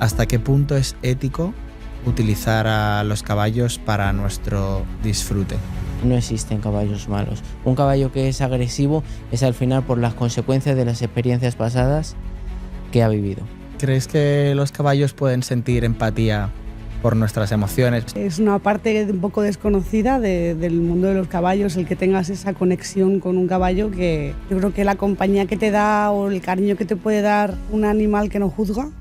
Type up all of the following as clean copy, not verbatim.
¿Hasta qué punto es ético utilizar a los caballos para nuestro disfrute? No existen caballos malos. Un caballo que es agresivo es al final por las consecuencias de las experiencias pasadas que ha vivido. ¿Crees que los caballos pueden sentir empatía por nuestras emociones? Es una parte un poco desconocida del mundo de los caballos, el que tengas esa conexión con un caballo, que yo creo que la compañía que te da o el cariño que te puede dar un animal que no juzga.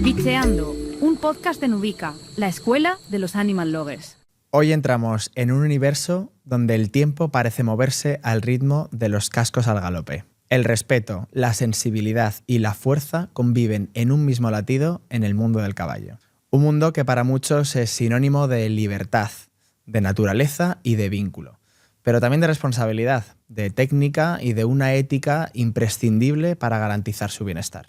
Bicheando, un podcast de Nubica, la escuela de los Animal Lovers. Hoy entramos en un universo donde el tiempo parece moverse al ritmo de los cascos al galope. El respeto, la sensibilidad y la fuerza conviven en un mismo latido en el mundo del caballo. Un mundo que para muchos es sinónimo de libertad, de naturaleza y de vínculo, pero también de responsabilidad, de técnica y de una ética imprescindible para garantizar su bienestar.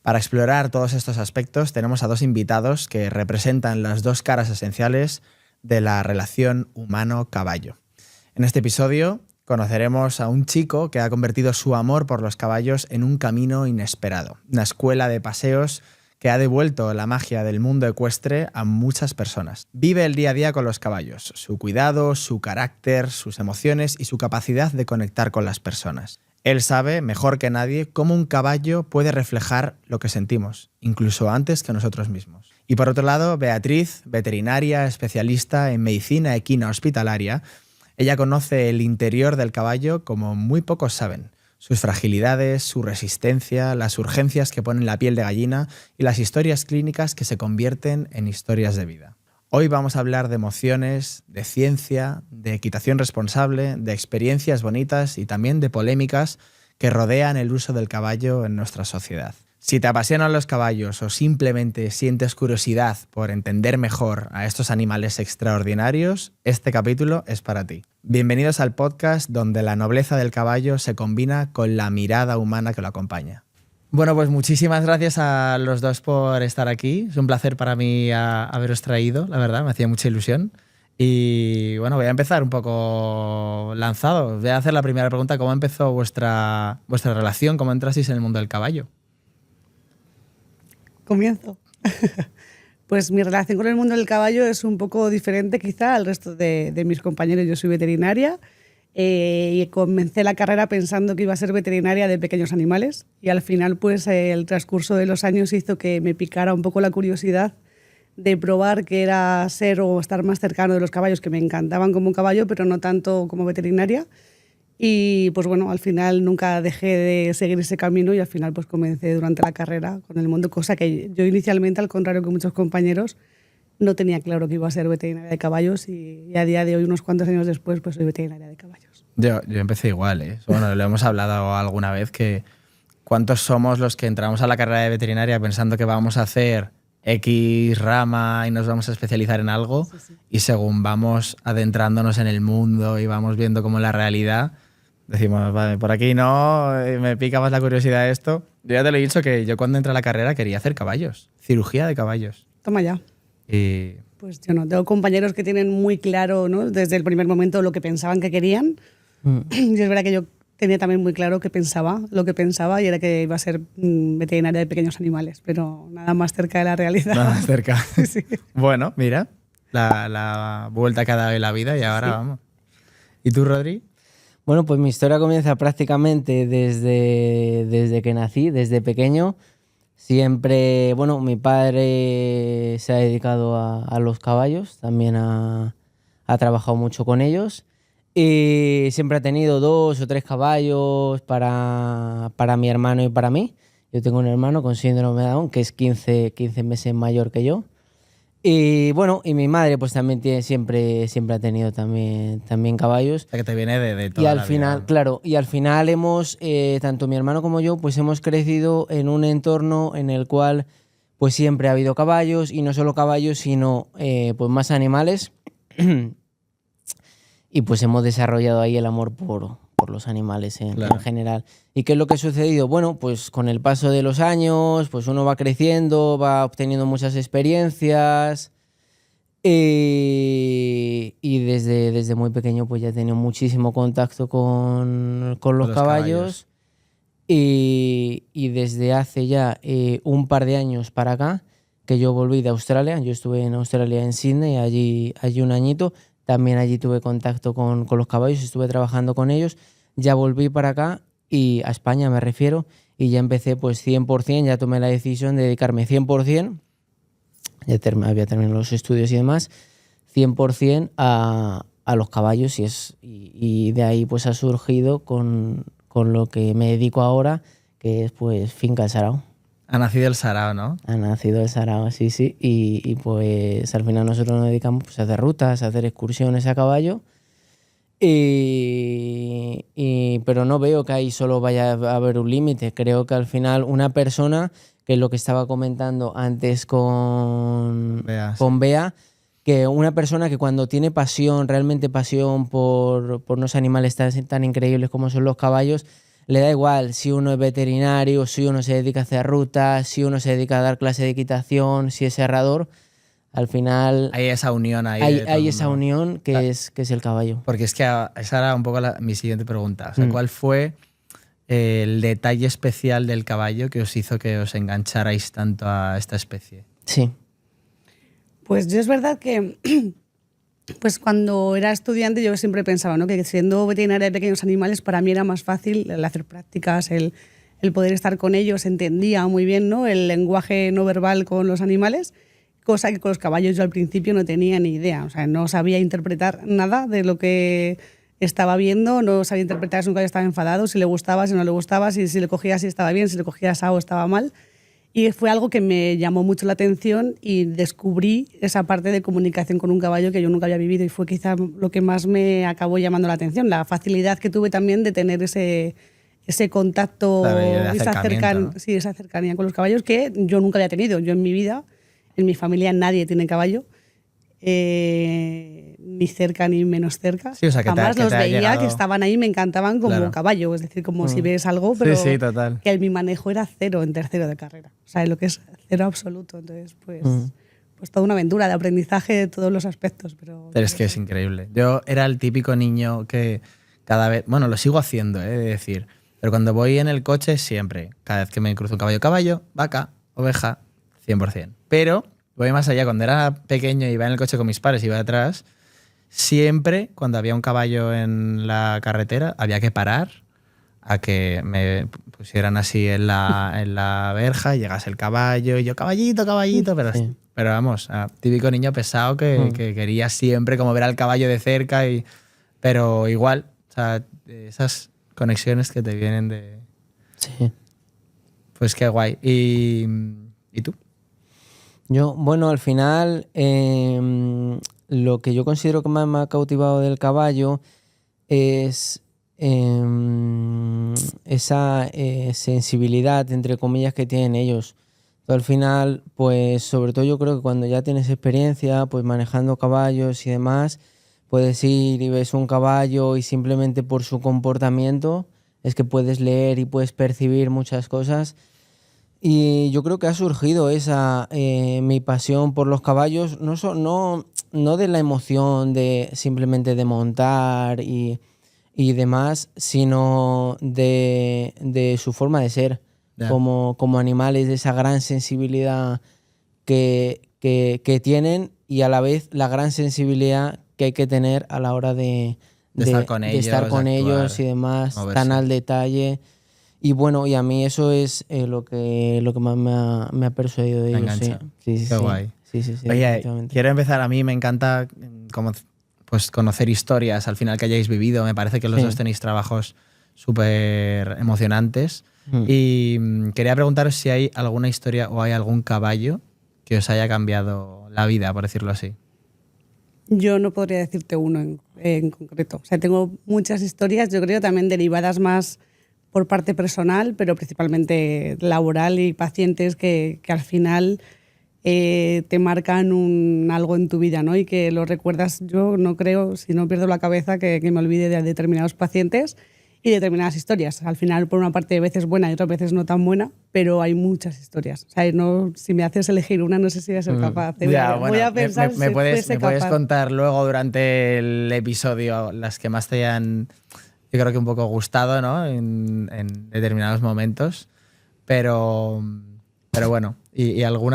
Para explorar todos estos aspectos tenemos a dos invitados que representan las dos caras esenciales de la relación humano-caballo. En este episodio conoceremos a un chico que ha convertido su amor por los caballos en un camino inesperado, una escuela de paseos que ha devuelto la magia del mundo ecuestre a muchas personas. Vive el día a día con los caballos, su cuidado, su carácter, sus emociones y su capacidad de conectar con las personas. Él sabe, mejor que nadie, cómo un caballo puede reflejar lo que sentimos, incluso antes que nosotros mismos. Y por otro lado, Beatriz, veterinaria, especialista en medicina equina hospitalaria, ella conoce el interior del caballo como muy pocos saben. Sus fragilidades, su resistencia, las urgencias que ponen la piel de gallina y las historias clínicas que se convierten en historias de vida. Hoy vamos a hablar de emociones, de ciencia, de equitación responsable, de experiencias bonitas y también de polémicas que rodean el uso del caballo en nuestra sociedad. Si te apasionan los caballos o simplemente sientes curiosidad por entender mejor a estos animales extraordinarios, este capítulo es para ti. Bienvenidos al podcast donde la nobleza del caballo se combina con la mirada humana que lo acompaña. Bueno, pues muchísimas gracias a los dos por estar aquí. Es un placer para mí haberos traído, la verdad, me hacía mucha ilusión. Y bueno, voy a empezar un poco lanzado. Voy a hacer la primera pregunta. ¿Cómo empezó vuestra relación? ¿Cómo entrasteis en el mundo del caballo? Comienzo. Pues mi relación con el mundo del caballo es un poco diferente quizá al resto de mis compañeros. Yo soy veterinaria y comencé la carrera pensando que iba a ser veterinaria de pequeños animales y al final pues el transcurso de los años hizo que me picara un poco la curiosidad de probar qué era ser o estar más cercano de los caballos, que me encantaban como caballo pero no tanto como veterinaria. Y pues bueno, al final nunca dejé de seguir ese camino y al final pues comencé durante la carrera con el mundo, cosa que yo inicialmente, al contrario que muchos compañeros, no tenía claro que iba a ser veterinaria de caballos y a día de hoy, unos cuantos años después, pues soy veterinaria de caballos. Yo empecé igual, ¿eh? Bueno, lo hemos hablado alguna vez que cuántos somos los que entramos a la carrera de veterinaria pensando que vamos a hacer X rama y nos vamos a especializar en algo, sí. Y según vamos adentrándonos en el mundo y vamos viendo cómo la realidad, decimos, vale, por aquí no, me pica más la curiosidad esto. Yo ya te lo he dicho que yo cuando entré a la carrera quería hacer caballos, cirugía de caballos. Toma ya. Y pues yo no, tengo compañeros que tienen muy claro, ¿no?, desde el primer momento lo que pensaban que querían. Y es verdad que yo tenía también muy claro lo que pensaba y era que iba a ser veterinaria de pequeños animales, pero nada más cerca de la realidad. Nada más cerca. Sí. Bueno, mira, la vuelta que ha dado en la vida y ahora sí. Vamos. ¿Y tú, Rodri? Bueno, pues mi historia comienza prácticamente desde que nací, desde pequeño. Siempre, bueno, mi padre se ha dedicado a los caballos, también ha trabajado mucho con ellos y siempre ha tenido 2 o 3 caballos para mi hermano y para mí. Yo tengo un hermano con síndrome de Down que es 15 meses mayor que yo. Y bueno, y mi madre pues también siempre ha tenido también caballos. O sea, que te viene de toda y al la final, vida. Claro, y al final hemos, tanto mi hermano como yo, pues hemos crecido en un entorno en el cual pues siempre ha habido caballos, y no solo caballos, sino pues más animales. Y pues hemos desarrollado ahí el amor por los animales en general. ¿Y qué es lo que ha sucedido? Bueno, pues con el paso de los años, pues uno va creciendo, va obteniendo muchas experiencias y desde muy pequeño pues ya he tenido muchísimo contacto con los caballos. Y desde hace ya un par de años para acá, que yo volví de Australia, yo estuve en Australia, en Sydney, allí un añito, también allí tuve contacto con los caballos, estuve trabajando con ellos, ya volví para acá y a España me refiero, y ya empecé pues 100%, ya tomé la decisión de dedicarme 100%, ya había terminado los estudios y demás, 100% a los caballos y de ahí pues ha surgido con lo que me dedico ahora, que es pues finca El Sarao. Ha nacido el Sarao, ¿no? Ha nacido el Sarao, sí. Y pues al final nosotros nos dedicamos pues, a hacer rutas, a hacer excursiones a caballo. Pero no veo que ahí solo vaya a haber un límite. Creo que al final una persona, que es lo que estaba comentando antes con Bea, que una persona que cuando tiene pasión, realmente pasión por unos animales tan increíbles como son los caballos, le da igual si uno es veterinario, si uno se dedica a hacer rutas, si uno se dedica a dar clase de equitación, si es herrador. Al final hay esa unión ahí. Hay esa unión que es el caballo. Porque es que esa era un poco mi siguiente pregunta. O sea, ¿cuál fue el detalle especial del caballo que os hizo que os engancharais tanto a esta especie? Sí. Pues yo es verdad que pues cuando era estudiante yo siempre pensaba, ¿no?, que siendo veterinaria de pequeños animales para mí era más fácil el hacer prácticas, el poder estar con ellos, entendía muy bien, ¿no?, el lenguaje no verbal con los animales, cosa que con los caballos yo al principio no tenía ni idea, o sea, no sabía interpretar nada de lo que estaba viendo, no sabía interpretar si un caballo estaba enfadado, si le gustaba, si no le gustaba, si le cogía si estaba bien, si le cogía asado estaba mal. Y fue algo que me llamó mucho la atención y descubrí esa parte de comunicación con un caballo que yo nunca había vivido y fue quizá lo que más me acabó llamando la atención, la facilidad que tuve también de tener ese contacto, claro, esa cercanía con los caballos que yo nunca había tenido. Yo en mi vida, en mi familia nadie tiene caballo, ni cerca ni menos cerca. Sí, o sea, Jamás los veía llegado... que estaban ahí y me encantaban como caballo, es decir, como si ves algo, pero sí, total. que mi manejo era cero en tercero de carrera, o sea, lo que es cero absoluto, entonces pues toda una aventura de aprendizaje de todos los aspectos. Pero es que es increíble. Yo era el típico niño que cada vez, bueno, lo sigo haciendo, de decir, pero cuando voy en el coche siempre, cada vez que me cruzo un caballo, vaca, oveja, 100%. Pero voy más allá, cuando era pequeño iba en el coche con mis padres, iba atrás, siempre cuando había un caballo en la carretera había que parar a que me pusieran así en la verja y llegase el caballo y yo caballito, pero vamos, típico niño pesado que quería siempre como ver al caballo de cerca, pero igual, o sea, esas conexiones que te vienen de... Sí. Pues qué guay. ¿Y tú? Yo, bueno, al final lo que yo considero que más me ha cautivado del caballo es esa sensibilidad, entre comillas, que tienen ellos. Al final, pues sobre todo yo creo que cuando ya tienes experiencia pues manejando caballos y demás, puedes ir y ves un caballo y simplemente por su comportamiento es que puedes leer y puedes percibir muchas cosas. Y yo creo que ha surgido esa mi pasión por los caballos, no de la emoción de simplemente de montar y demás, sino de su forma de ser, yeah, como animales, de esa gran sensibilidad que tienen y a la vez la gran sensibilidad que hay que tener a la hora de estar con ellos y demás, moverse, tan al detalle. Y bueno, y a mí eso es lo que más me ha persuadido de ellos. Sí. Qué guay. Sí, oye, quiero empezar, a mí me encanta pues conocer historias al final que hayáis vivido. Me parece que los dos tenéis trabajos súper emocionantes. Y quería preguntaros si hay alguna historia o hay algún caballo que os haya cambiado la vida, por decirlo así. Yo no podría decirte uno en concreto. O sea, tengo muchas historias, yo creo, también derivadas más por parte personal, pero principalmente laboral y pacientes que al final te marcan algo en tu vida, ¿no? Y que lo recuerdas. Yo no creo, si no pierdo la cabeza, que me olvide de determinados pacientes y determinadas historias. Al final, por una parte, a veces buena y otras veces no tan buena, pero hay muchas historias. O sea, si me haces elegir una, no sé si voy a ser capaz. Voy a pensar me puedes contar luego durante el episodio las que más te hayan, yo creo que un poco gustado, ¿no? En determinados momentos. Pero bueno, ¿y algún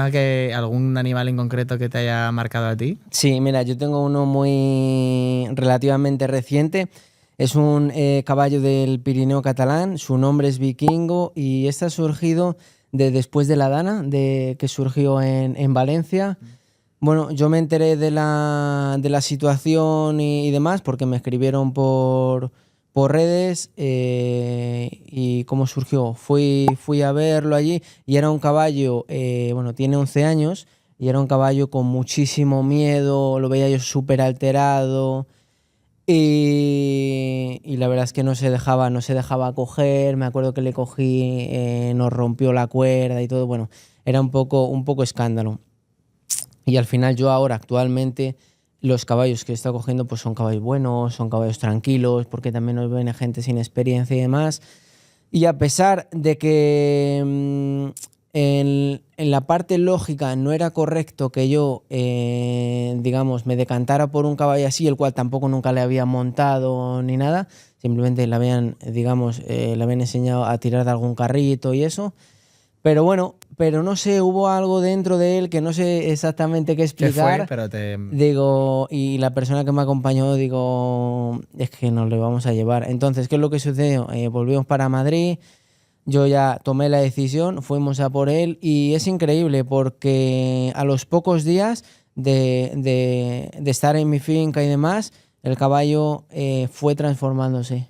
animal en concreto que te haya marcado a ti? Sí, mira, yo tengo uno muy relativamente reciente. Es un caballo del Pirineo catalán, su nombre es Vikingo y este ha surgido después de la Dana, que surgió en Valencia. Bueno, yo me enteré de la situación y demás porque me escribieron por redes y cómo surgió. Fui a verlo allí y era un caballo, bueno, tiene 11 años y era un caballo con muchísimo miedo, lo veía yo súper alterado y la verdad es que no se dejaba coger. Me acuerdo que le cogí, nos rompió la cuerda y todo. Bueno, era un poco escándalo. Y al final yo ahora actualmente los caballos que he estado cogiendo pues son caballos buenos, son caballos tranquilos, porque también nos viene gente sin experiencia y demás. Y a pesar de que en la parte lógica no era correcto que yo, digamos, me decantara por un caballo así, el cual tampoco nunca le había montado ni nada, simplemente le habían, digamos, le habían enseñado a tirar de algún carrito y eso. Pero bueno, no sé, hubo algo dentro de él que no sé exactamente qué explicar. ¿Qué fue? Digo, y la persona que me acompañó, digo, es que nos lo vamos a llevar. Entonces, ¿qué es lo que sucedió? Volvimos para Madrid, yo ya tomé la decisión, fuimos a por él y es increíble porque a los pocos días de estar en mi finca y demás, el caballo fue transformándose,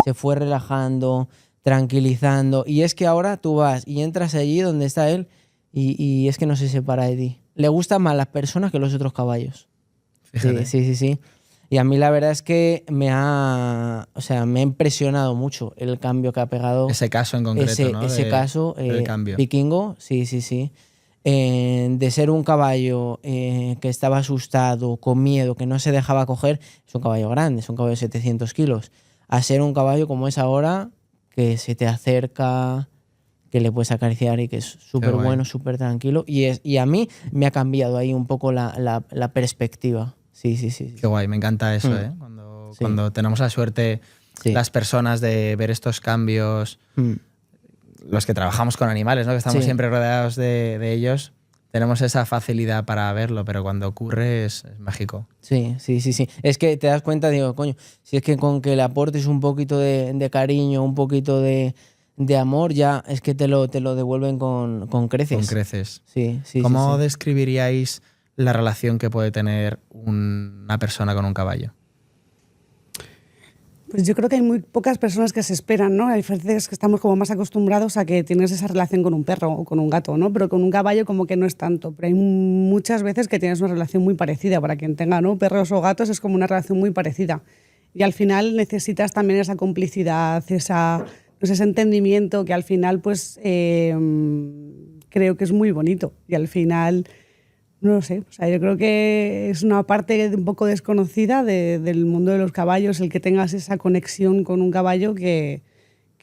se fue relajando, tranquilizando. Y es que ahora tú vas y entras allí donde está él y es que no se separa de ti. Le gustan más las personas que los otros caballos. Fíjate. Sí. Y a mí la verdad es que me ha impresionado mucho el cambio que ha pegado. Ese caso en concreto, ¿no? Ese caso, el cambio. Vikingo, sí. De ser un caballo que estaba asustado, con miedo, que no se dejaba coger, es un caballo grande, es un caballo de 700 kilos, a ser un caballo como es ahora, que se te acerca, que le puedes acariciar y que es súper bueno, súper tranquilo. Y a mí me ha cambiado ahí un poco la perspectiva. Sí. Qué guay, me encanta eso, ¿eh? Cuando tenemos la suerte, las personas, de ver estos cambios, los que trabajamos con animales, ¿no? Que estamos siempre rodeados de ellos, tenemos esa facilidad para verlo, pero cuando ocurre es mágico. Sí. Es que te das cuenta, digo, coño, si es que con que le aportes un poquito de cariño, un poquito de amor, ya es que te lo devuelven con creces. Con creces. Sí. ¿Cómo describiríais la relación que puede tener una persona con un caballo? Pues yo creo que hay muy pocas personas que se esperan, ¿no? Hay veces que estamos como más acostumbrados a que tienes esa relación con un perro o con un gato, ¿no? Pero con un caballo como que no es tanto. Pero hay muchas veces que tienes una relación muy parecida. Para quien tenga, ¿no?, perros o gatos es como una relación muy parecida. Y al final necesitas también esa complicidad, ese entendimiento que al final pues creo que es muy bonito. Y al final, no lo sé, o sea, yo creo que es una parte un poco desconocida del mundo de los caballos, el que tengas esa conexión con un caballo que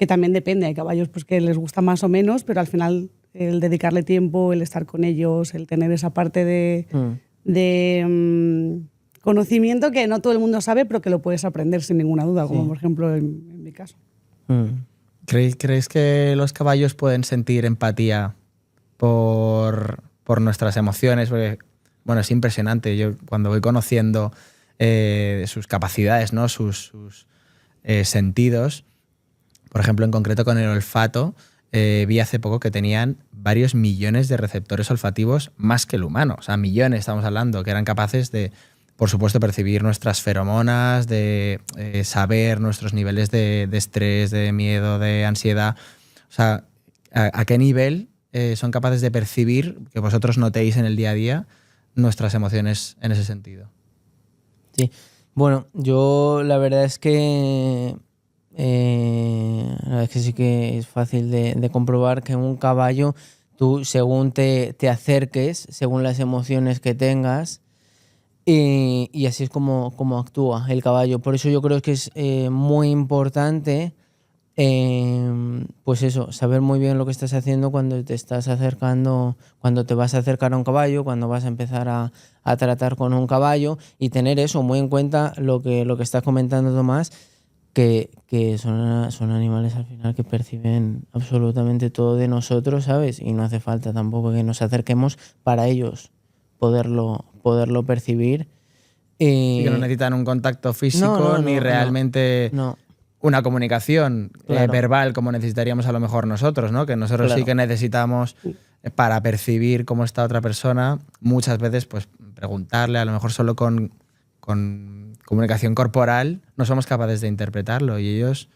también depende. Hay caballos pues que les gusta más o menos, pero al final el dedicarle tiempo, el estar con ellos, el tener esa parte de conocimiento que no todo el mundo sabe, pero que lo puedes aprender sin ninguna duda, como por ejemplo en mi caso. ¿Creéis que los caballos pueden sentir empatía por nuestras emociones? Porque, bueno, es impresionante. Yo cuando voy conociendo sus capacidades, ¿no?, sus sentidos, por ejemplo, en concreto con el olfato, vi hace poco que tenían varios millones de receptores olfativos más que el humano. O sea, millones estamos hablando, que eran capaces de, por supuesto, percibir nuestras feromonas, de saber nuestros niveles de estrés, de miedo, de ansiedad. O sea, ¿a qué nivel son capaces de percibir, que vosotros notéis en el día a día, nuestras emociones en ese sentido? Sí, bueno, yo la verdad es que sí que es fácil de comprobar que un caballo, tú según te acerques, según las emociones que tengas, y así es como actúa el caballo. Por eso yo creo que es muy importante pues eso, saber muy bien lo que estás haciendo cuando te estás acercando, cuando te vas a acercar a un caballo, cuando vas a empezar a tratar con un caballo, y tener eso muy en cuenta, lo que estás comentando, Tomás, que son animales al final que perciben absolutamente todo de nosotros, ¿sabes? Y no hace falta tampoco que nos acerquemos para ellos poderlo percibir. Sí, que no necesitan un contacto físico ni realmente no. una comunicación verbal como necesitaríamos a lo mejor nosotros, ¿no? Que nosotros sí que necesitamos para percibir cómo está otra persona, muchas veces pues preguntarle, a lo mejor solo con comunicación corporal no somos capaces de interpretarlo y ellos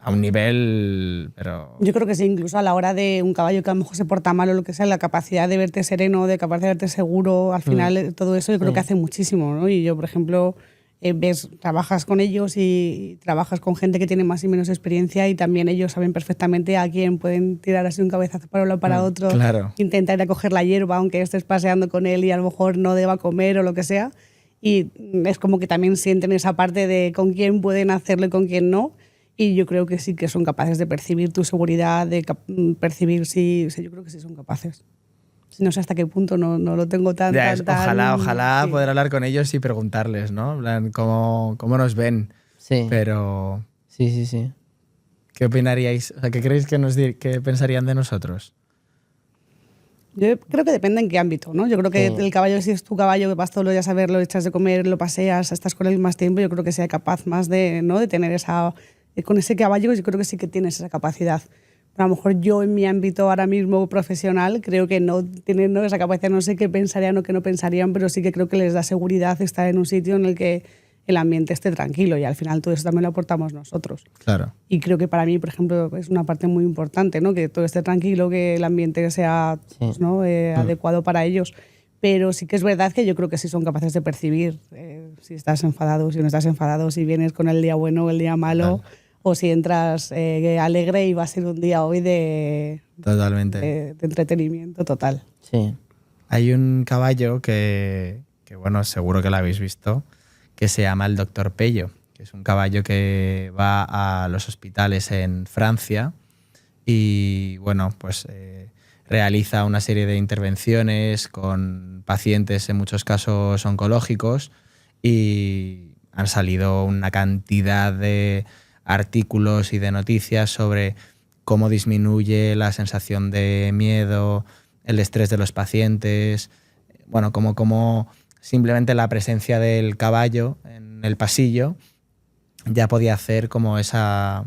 a un nivel, pero... Yo creo que sí, incluso a la hora de un caballo que a lo mejor se porta mal o lo que sea, la capacidad de verte sereno, de capacidad de verte seguro, al final todo eso yo creo que hace muchísimo, ¿no? Y yo, por ejemplo, trabajas con ellos y trabajas con gente que tiene más y menos experiencia y también ellos saben perfectamente a quién pueden tirar así un cabezazo para uno o para otro, intentar ir a coger la hierba aunque estés paseando con él y a lo mejor no deba comer o lo que sea. Y es como que también sienten esa parte de con quién pueden hacerlo y con quién no. Y yo creo que sí que son capaces de percibir tu seguridad, de percibir si... yo creo que sí son capaces. No sé hasta qué punto, no lo tengo tan... Ojalá sí. poder hablar con ellos y preguntarles, ¿no? En plan, ¿cómo nos ven? Sí. Pero... Sí. ¿Qué opinaríais? O sea, ¿qué creéis que pensarían de nosotros? Yo creo que depende en qué ámbito, ¿no? Yo creo que el caballo, si es tu caballo, que vas todos los días a verlo, echas de comer, lo paseas, estás con él más tiempo, yo creo que sea capaz más de, ¿no? De tener esa... Con ese caballo yo creo que sí que tienes esa capacidad. A lo mejor yo en mi ámbito ahora mismo profesional creo que no tienen esa capacidad, no sé qué pensarían o qué no pensarían, pero sí que creo que les da seguridad estar en un sitio en el que el ambiente esté tranquilo y al final todo eso también lo aportamos nosotros. Claro. Y creo que para mí, por ejemplo, es una parte muy importante, ¿no? Que todo esté tranquilo, que el ambiente sea pues, ¿no? Adecuado para ellos. Pero sí que es verdad que yo creo que sí son capaces de percibir si estás enfadado, si no estás enfadado, si vienes con el día bueno o el día malo. Claro. O si entras alegre y va a ser un día hoy Totalmente. de entretenimiento total. Sí. Hay un caballo que, bueno, seguro que lo habéis visto, que se llama el Dr. Pello, que es un caballo que va a los hospitales en Francia y, bueno, pues realiza una serie de intervenciones con pacientes, en muchos casos oncológicos, y han salido una cantidad de artículos y de noticias sobre cómo disminuye la sensación de miedo, el estrés de los pacientes, bueno, como simplemente la presencia del caballo en el pasillo ya podía hacer como esa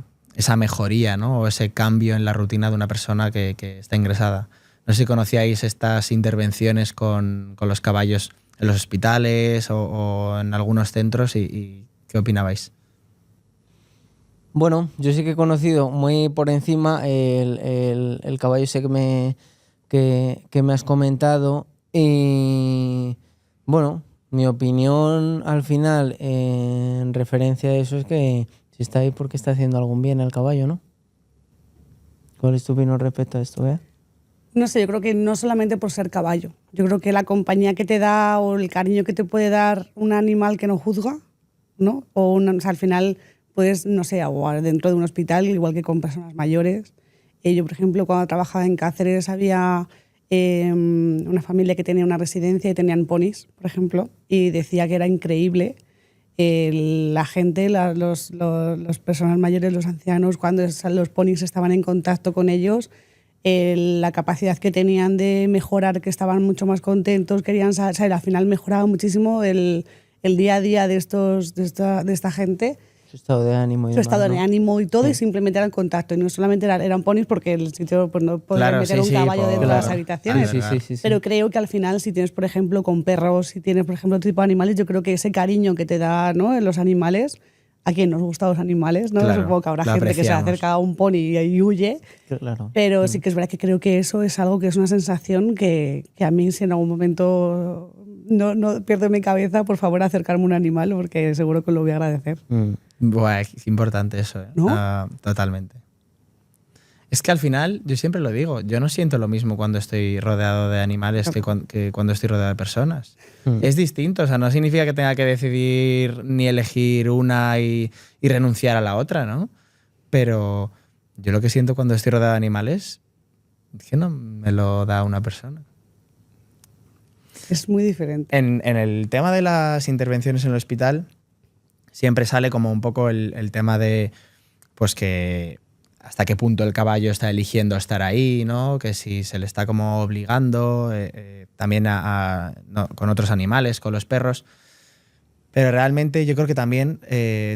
mejoría, ¿no? O ese cambio en la rutina de una persona que está ingresada. No sé si conocíais estas intervenciones con los caballos en los hospitales o en algunos centros y ¿qué opinabais? Bueno, yo sí que he conocido muy por encima el caballo ese que me has comentado y bueno, mi opinión al final en referencia a eso es que si está ahí porque está haciendo algún bien el caballo, ¿no? ¿Cuál es tu opinión respecto a esto, Bea? No sé, yo creo que no solamente por ser caballo. Yo creo que la compañía que te da o el cariño que te puede dar un animal que no juzga, ¿no? O sea, al final... Pues, no sé, o dentro de un hospital, igual que con personas mayores. Yo, por ejemplo, cuando trabajaba en Cáceres había una familia que tenía una residencia y tenían ponis, por ejemplo, y decía que era increíble la gente, los personas mayores, los ancianos, cuando los ponis estaban en contacto con ellos, la capacidad que tenían de mejorar, que estaban mucho más contentos, querían saber, al final mejoraba muchísimo el día a día de esta gente. Su estado de ánimo y su estado demás, de ¿no? ánimo y todo, Sí. y simplemente era el contacto. Y no solamente eran ponis, porque el sitio pues, no podía meter un caballo dentro de las habitaciones. Sí. Pero creo que al final, si tienes, por ejemplo, con perros, si tienes, por ejemplo, otro tipo de animales, yo creo que ese cariño que te da, ¿no? En los animales, a quien nos gustan los animales, ¿no? Claro, supongo que habrá gente que se acerca a un pony y huye. Claro. Pero sí que es verdad que creo que eso es algo que es una sensación que a mí, si en algún momento no pierdo mi cabeza, por favor, acercarme a un animal, porque seguro que lo voy a agradecer. Buah, es importante eso, ¿eh? ¿No? Totalmente. Es que al final, yo siempre lo digo, yo no siento lo mismo cuando estoy rodeado de animales que cuando estoy rodeado de personas. Es distinto, o sea, no significa que tenga que decidir ni elegir una y renunciar a la otra, ¿no? Pero yo lo que siento cuando estoy rodeado de animales es que no me lo da una persona. Es muy diferente. En el tema de las intervenciones en el hospital, siempre sale como un poco el tema de pues que hasta qué punto el caballo está eligiendo estar ahí, ¿no? Que si se le está como obligando, también no, con otros animales, con los perros. Pero realmente yo creo que también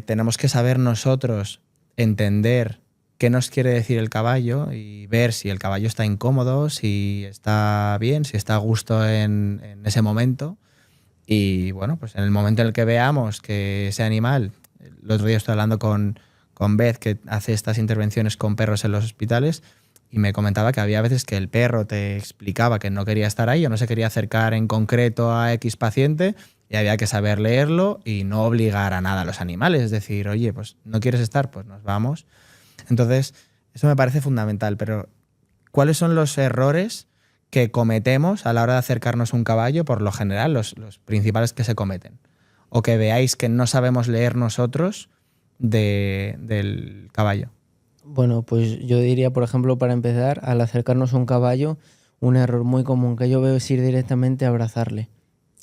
tenemos que saber nosotros entender qué nos quiere decir el caballo y ver si el caballo está incómodo, si está bien, si está a gusto en ese momento. Y bueno, pues en el momento en el que veamos que ese animal, el otro día estoy hablando con Beth, que hace estas intervenciones con perros en los hospitales, y me comentaba que había veces que el perro te explicaba que no quería estar ahí o no se quería acercar en concreto a X paciente, y había que saber leerlo y no obligar a nada a los animales. Es decir, oye, pues no quieres estar, pues nos vamos. Entonces, eso me parece fundamental. Pero, ¿cuáles son los errores que cometemos a la hora de acercarnos a un caballo? Por lo general, los principales que se cometen. O que veáis que no sabemos leer nosotros del caballo. Bueno, pues yo diría, por ejemplo, para empezar, al acercarnos a un caballo, un error muy común que yo veo es ir directamente a abrazarle.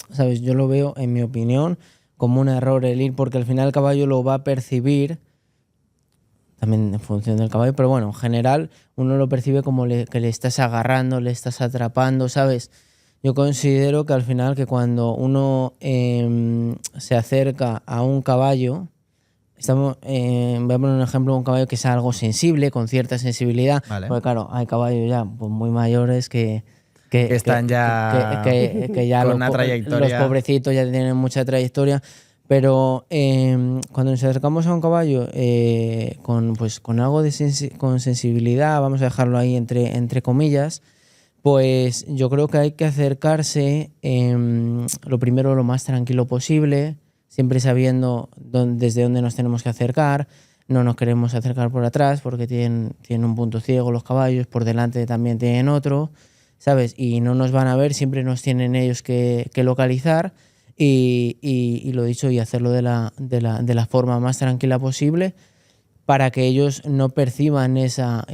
¿Sabes? Yo lo veo, en mi opinión, como un error el ir, porque al final el caballo lo va a percibir, también en función del caballo, pero bueno, en general uno lo percibe como que le estás agarrando, le estás atrapando, ¿sabes? Yo considero que al final que cuando uno se acerca a un caballo, voy a poner un ejemplo de un caballo que sea algo sensible, con cierta sensibilidad, Vale. porque claro, hay caballos ya pues, muy mayores que están ya que ya con una trayectoria. Los pobrecitos ya tienen mucha trayectoria, pero cuando nos acercamos a un caballo con algo de con sensibilidad, vamos a dejarlo ahí entre comillas, pues yo creo que hay que acercarse lo primero lo más tranquilo posible, siempre sabiendo desde dónde nos tenemos que acercar. No nos queremos acercar por atrás porque tienen un punto ciego los caballos, por delante también tienen otro, ¿sabes? Y no nos van a ver, siempre nos tienen ellos que localizar y lo dicho, y hacerlo de la forma más tranquila posible para que ellos no perciban esa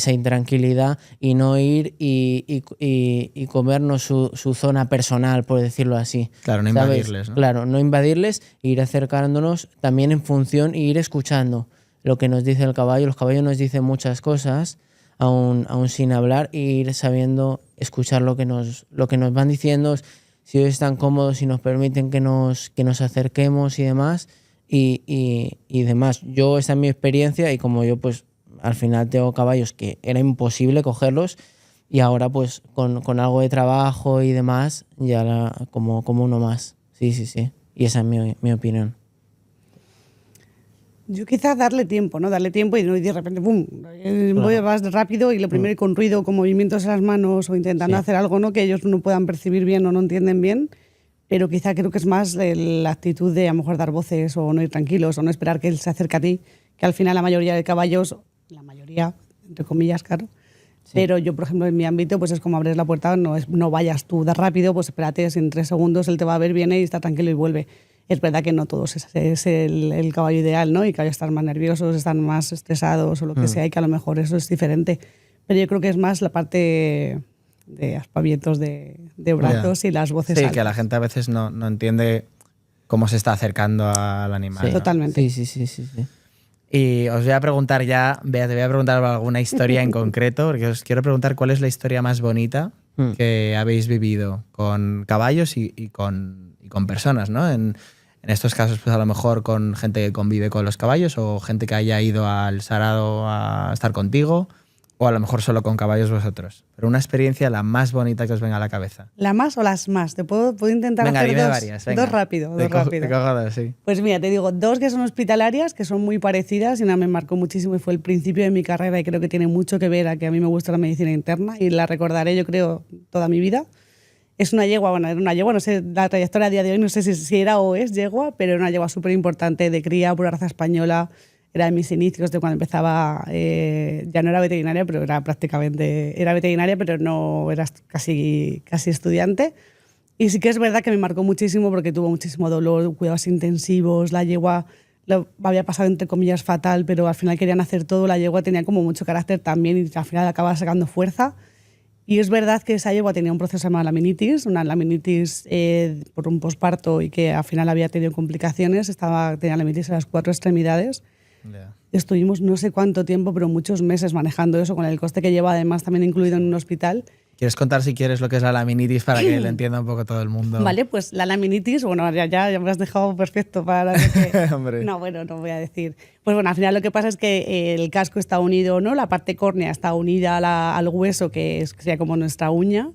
intranquilidad y no ir y comernos su zona personal, por decirlo así. Claro, no ¿sabes? invadirles, ¿no? Claro, no invadirles, ir acercándonos también en función y ir escuchando lo que nos dice el caballo. Los caballos nos dicen muchas cosas, aún sin hablar, e ir sabiendo escuchar lo que nos van diciendo, si ellos están cómodos, si nos permiten que nos acerquemos y demás. Y demás. Yo, esa es mi experiencia, y como yo pues al final tengo caballos que era imposible cogerlos, y ahora pues con algo de trabajo y demás ya como uno más. Sí. Y esa es mi opinión. Yo quizás darle tiempo, ¿no? Darle tiempo y no de repente ¡pum! Voy más rápido y lo primero con ruido, con movimientos en las manos o intentando hacer algo, ¿no? Que ellos no puedan percibir bien o no entienden bien. Pero quizá creo que es más la actitud de a lo mejor dar voces o no ir tranquilos o no esperar que él se acerque a ti, que al final la mayoría de caballos, la mayoría, entre comillas, claro, sí. Pero yo, por ejemplo, en mi ámbito, pues es como abres la puerta, no vayas tú de rápido, pues espérate, si en 3 segundos él te va a ver, viene y está tranquilo y vuelve. Es verdad que no todos es el caballo ideal, ¿no? Y que están más nerviosos, están más estresados o lo que sea, y que a lo mejor eso es diferente. Pero yo creo que es más la parte de aspavientos de brazos y las voces altas. Que la gente a veces no entiende cómo se está acercando al animal. Sí, ¿no? totalmente. Sí. Y os voy a preguntar ya, Bea, te voy a preguntar alguna historia en concreto, porque os quiero preguntar cuál es la historia más bonita que habéis vivido con caballos y con personas, ¿no? En estos casos, pues a lo mejor con gente que convive con los caballos o gente que haya ido al Sarado a estar contigo, o a lo mejor solo con caballos vosotros. Pero una experiencia la más bonita que os venga a la cabeza. ¿La más o las más? Te puedo intentar hacer dime dos. Varias, venga. Dos rápido. Te cojo dos, sí. Pues mira, te digo, 2 que son hospitalarias, que son muy parecidas, y una me marcó muchísimo y fue el principio de mi carrera, y creo que tiene mucho que ver a que a mí me gusta la medicina interna y la recordaré, yo creo, toda mi vida. Es una yegua, bueno, era una yegua, no sé, la trayectoria a día de hoy, no sé si era o es yegua, pero era una yegua súper importante de cría, pura raza española. Era de mis inicios, de cuando empezaba, ya no era veterinaria, pero era veterinaria, pero no era casi estudiante. Y sí que es verdad que me marcó muchísimo porque tuvo muchísimo dolor, cuidados intensivos, la yegua lo había pasado entre comillas fatal, pero al final querían hacer todo, la yegua tenía como mucho carácter también y al final acababa sacando fuerza. Y es verdad que esa yegua tenía un proceso llamado laminitis, una laminitis por un posparto y que al final había tenido complicaciones, tenía laminitis en las 4 extremidades. Ya. Estuvimos no sé cuánto tiempo, pero muchos meses manejando eso, con el coste que lleva además también incluido en un hospital. ¿Quieres contar si quieres lo que es la laminitis para que lo entienda un poco todo el mundo? Vale, pues la laminitis, bueno, ya me has dejado perfecto para que... Hombre. No, bueno, no voy a decir. Pues bueno, al final lo que pasa es que el casco está unido, ¿no? La parte córnea está unida al hueso, que sería como nuestra uña,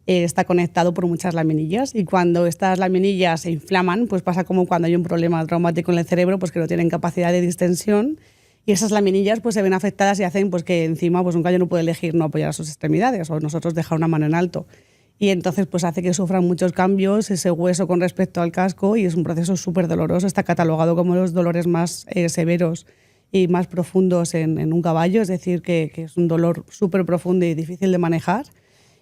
está conectado por muchas laminillas, y cuando estas laminillas se inflaman, pues pasa como cuando hay un problema traumático en el cerebro, pues que no tienen capacidad de distensión, y esas laminillas pues se ven afectadas y hacen pues que encima pues un gallo no puede elegir no apoyar a sus extremidades o nosotros dejar una mano en alto. Y entonces pues hace que sufran muchos cambios ese hueso con respecto al casco, y es un proceso súper doloroso. Está catalogado como los dolores más severos y más profundos en un caballo, es decir, que es un dolor súper profundo y difícil de manejar.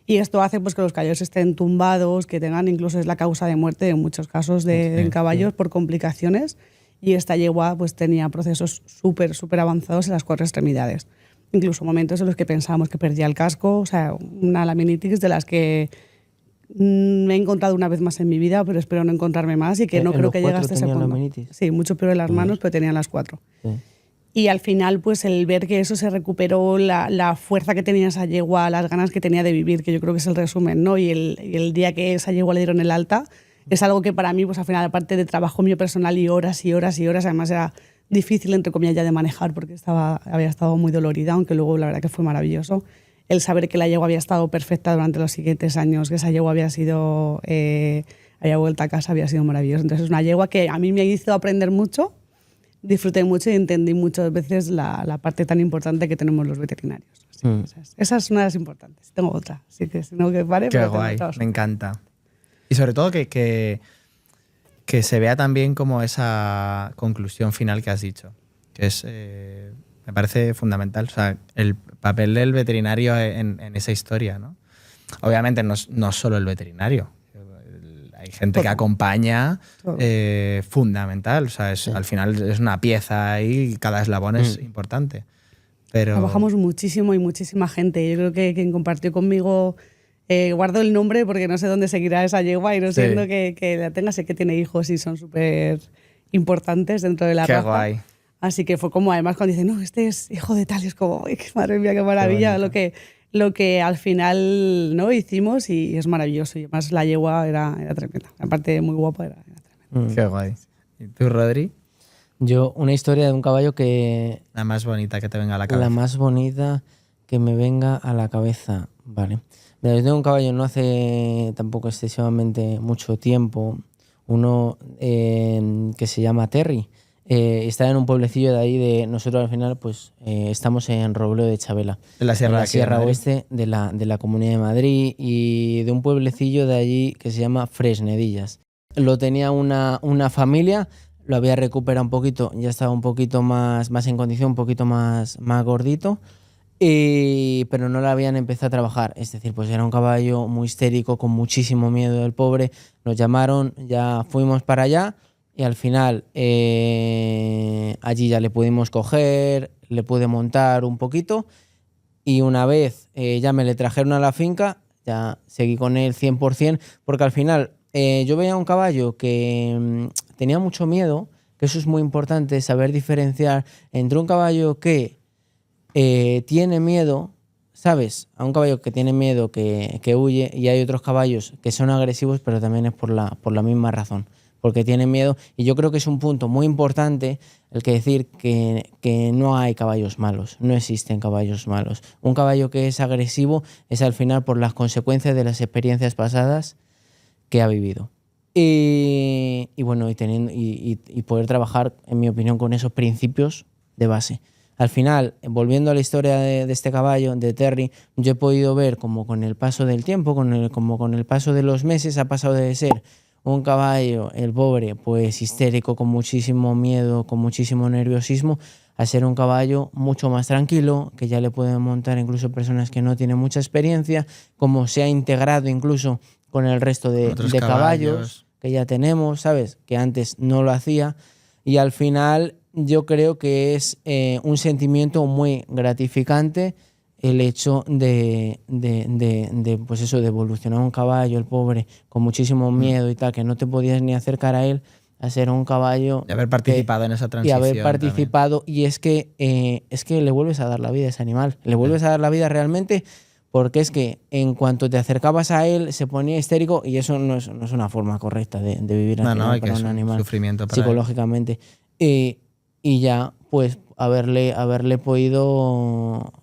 Y esto hace pues que los caballos estén tumbados, que tengan, incluso es la causa de muerte en muchos casos en caballos por complicaciones. Y esta yegua pues tenía procesos súper avanzados en las 4 extremidades. Incluso momentos en los que pensábamos que perdía el casco, o sea, una laminitis de las que me he encontrado una vez más en mi vida, pero espero no encontrarme más, y que no creo que llegue hasta ese punto. Laminitis? Sí, mucho peor en las manos, pero tenía las 4. Sí. Y al final, pues el ver que eso se recuperó, la fuerza que tenía esa yegua, las ganas que tenía de vivir, que yo creo que es el resumen, ¿no? Y el día que esa yegua le dieron el alta, es algo que para mí, pues al final, aparte de trabajo mío personal y horas y horas y horas, además era difícil, entre comillas, ya de manejar porque había estado muy dolorida, aunque luego la verdad que fue maravilloso. El saber que la yegua había estado perfecta durante los siguientes años, que esa yegua había vuelto a casa, había sido maravilloso. Entonces es una yegua que a mí me hizo aprender mucho, disfruté mucho y entendí muchas veces la parte tan importante que tenemos los veterinarios. Esa es una de las importantes. Tengo otra, así que si no, que pare. Qué guay, me encanta. Y sobre todo que se vea también como esa conclusión final que has dicho, que es, me parece fundamental, o sea, el papel del veterinario en esa historia, ¿no? Obviamente no solo el veterinario, hay gente que acompaña, fundamental, o sea, al final es una pieza ahí y cada eslabón es importante. Pero... Trabajamos muchísimo y muchísima gente. Yo creo que quien compartió conmigo... guardo el nombre porque no sé dónde seguirá esa yegua, y no siendo que la tenga, sé que tiene hijos y son súper importantes dentro de la raza. Qué guay. Así que fue como, además, cuando dicen, no, este es hijo de tal, y es como, ¡ay, madre mía, qué maravilla! Lo que al final, ¿no?, hicimos, y es maravilloso. Y además la yegua era tremenda. Aparte de muy guapa, era tremenda. Qué guay. ¿Y tú, Rodri? Yo, una historia de un caballo que... La más bonita que te venga a la cabeza. La más bonita que me venga a la cabeza, vale. Mira, yo tengo un caballo no hace tampoco excesivamente mucho tiempo, uno que se llama Terry. Está en un pueblecillo de ahí, nosotros al final pues estamos en Robledo de Chabela, en la Sierra Oeste de la Comunidad de Madrid, y de un pueblecillo de allí que se llama Fresnedillas. Lo tenía una familia, lo había recuperado un poquito, ya estaba un poquito más en condición, un poquito más gordito. Pero no lo habían empezado a trabajar, es decir, pues era un caballo muy histérico, con muchísimo miedo del pobre. Nos llamaron, ya fuimos para allá y al final allí ya le pudimos coger, le pude montar un poquito, y una vez ya me le trajeron a la finca, ya seguí con él 100%, porque al final yo veía un caballo que tenía mucho miedo, que eso es muy importante, saber diferenciar entre un caballo que tiene miedo, ¿sabes? A un caballo que tiene miedo, que huye, y hay otros caballos que son agresivos, pero también es por la misma razón, porque tienen miedo. Y yo creo que es un punto muy importante el que decir que no hay caballos malos, no existen caballos malos. Un caballo que es agresivo es al final por las consecuencias de las experiencias pasadas que ha vivido. Y bueno, y poder trabajar, en mi opinión, con esos principios de base. Al final, volviendo a la historia de este caballo, de Terry, yo he podido ver como con el paso del tiempo, como con el paso de los meses, ha pasado de ser un caballo, el pobre, pues histérico, con muchísimo miedo, con muchísimo nerviosismo, a ser un caballo mucho más tranquilo, que ya le pueden montar incluso personas que no tienen mucha experiencia, como se ha integrado incluso con el resto de caballos que ya tenemos, ¿sabes? Que antes no lo hacía, y al final... Yo creo que es un sentimiento muy gratificante el hecho pues eso, de evolucionar un caballo, el pobre, con muchísimo miedo y tal, que no te podías ni acercar a él, a ser un caballo... Y haber participado en esa Y transición. haber participado, y es que le vuelves a dar la vida a ese animal. Le vuelves a dar la vida realmente, porque es que en cuanto te acercabas a él se ponía histérico, y eso no es una forma correcta de vivir al final para un animal sufrimiento para psicológicamente. Y ya, pues, haberle podido...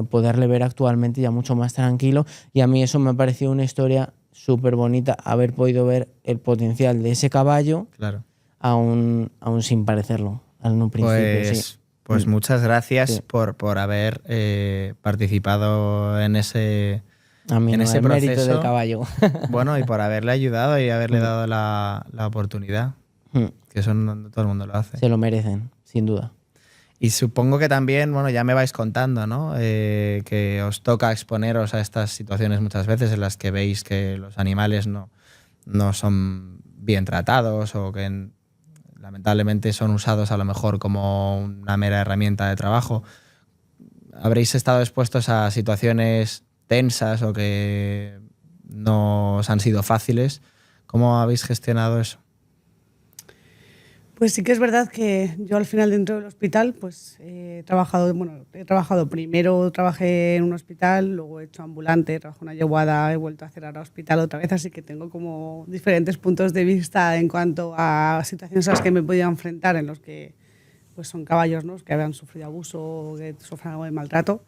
poderle ver actualmente ya mucho más tranquilo, y a mí eso me ha parecido una historia súper bonita, haber podido ver el potencial de ese caballo, Claro. aún sin parecerlo en un principio. Pues muchas gracias Sí. por haber participado en ese, A mí en no, ese el mérito proceso. del caballo. Bueno, y por haberle ayudado y haberle dado la oportunidad, que eso no todo el mundo lo hace. Se lo merecen, sin duda. Y supongo que también, bueno, ya me vais contando, ¿no? Que os toca exponeros a estas situaciones muchas veces en las que veis que los animales no son bien tratados, o que lamentablemente son usados a lo mejor como una mera herramienta de trabajo. ¿Habréis estado expuestos a situaciones tensas o que no os han sido fáciles? ¿Cómo habéis gestionado eso? Pues sí que es verdad que yo al final dentro del hospital pues he trabajado primero, trabajé en un hospital, luego he hecho ambulante, trabajé en una yeguada, he vuelto a hacer ahora hospital otra vez, así que tengo como diferentes puntos de vista en cuanto a situaciones a las que me he podido enfrentar, en los que pues son caballos, ¿no?, que habían sufrido abuso o que sufran algo de maltrato.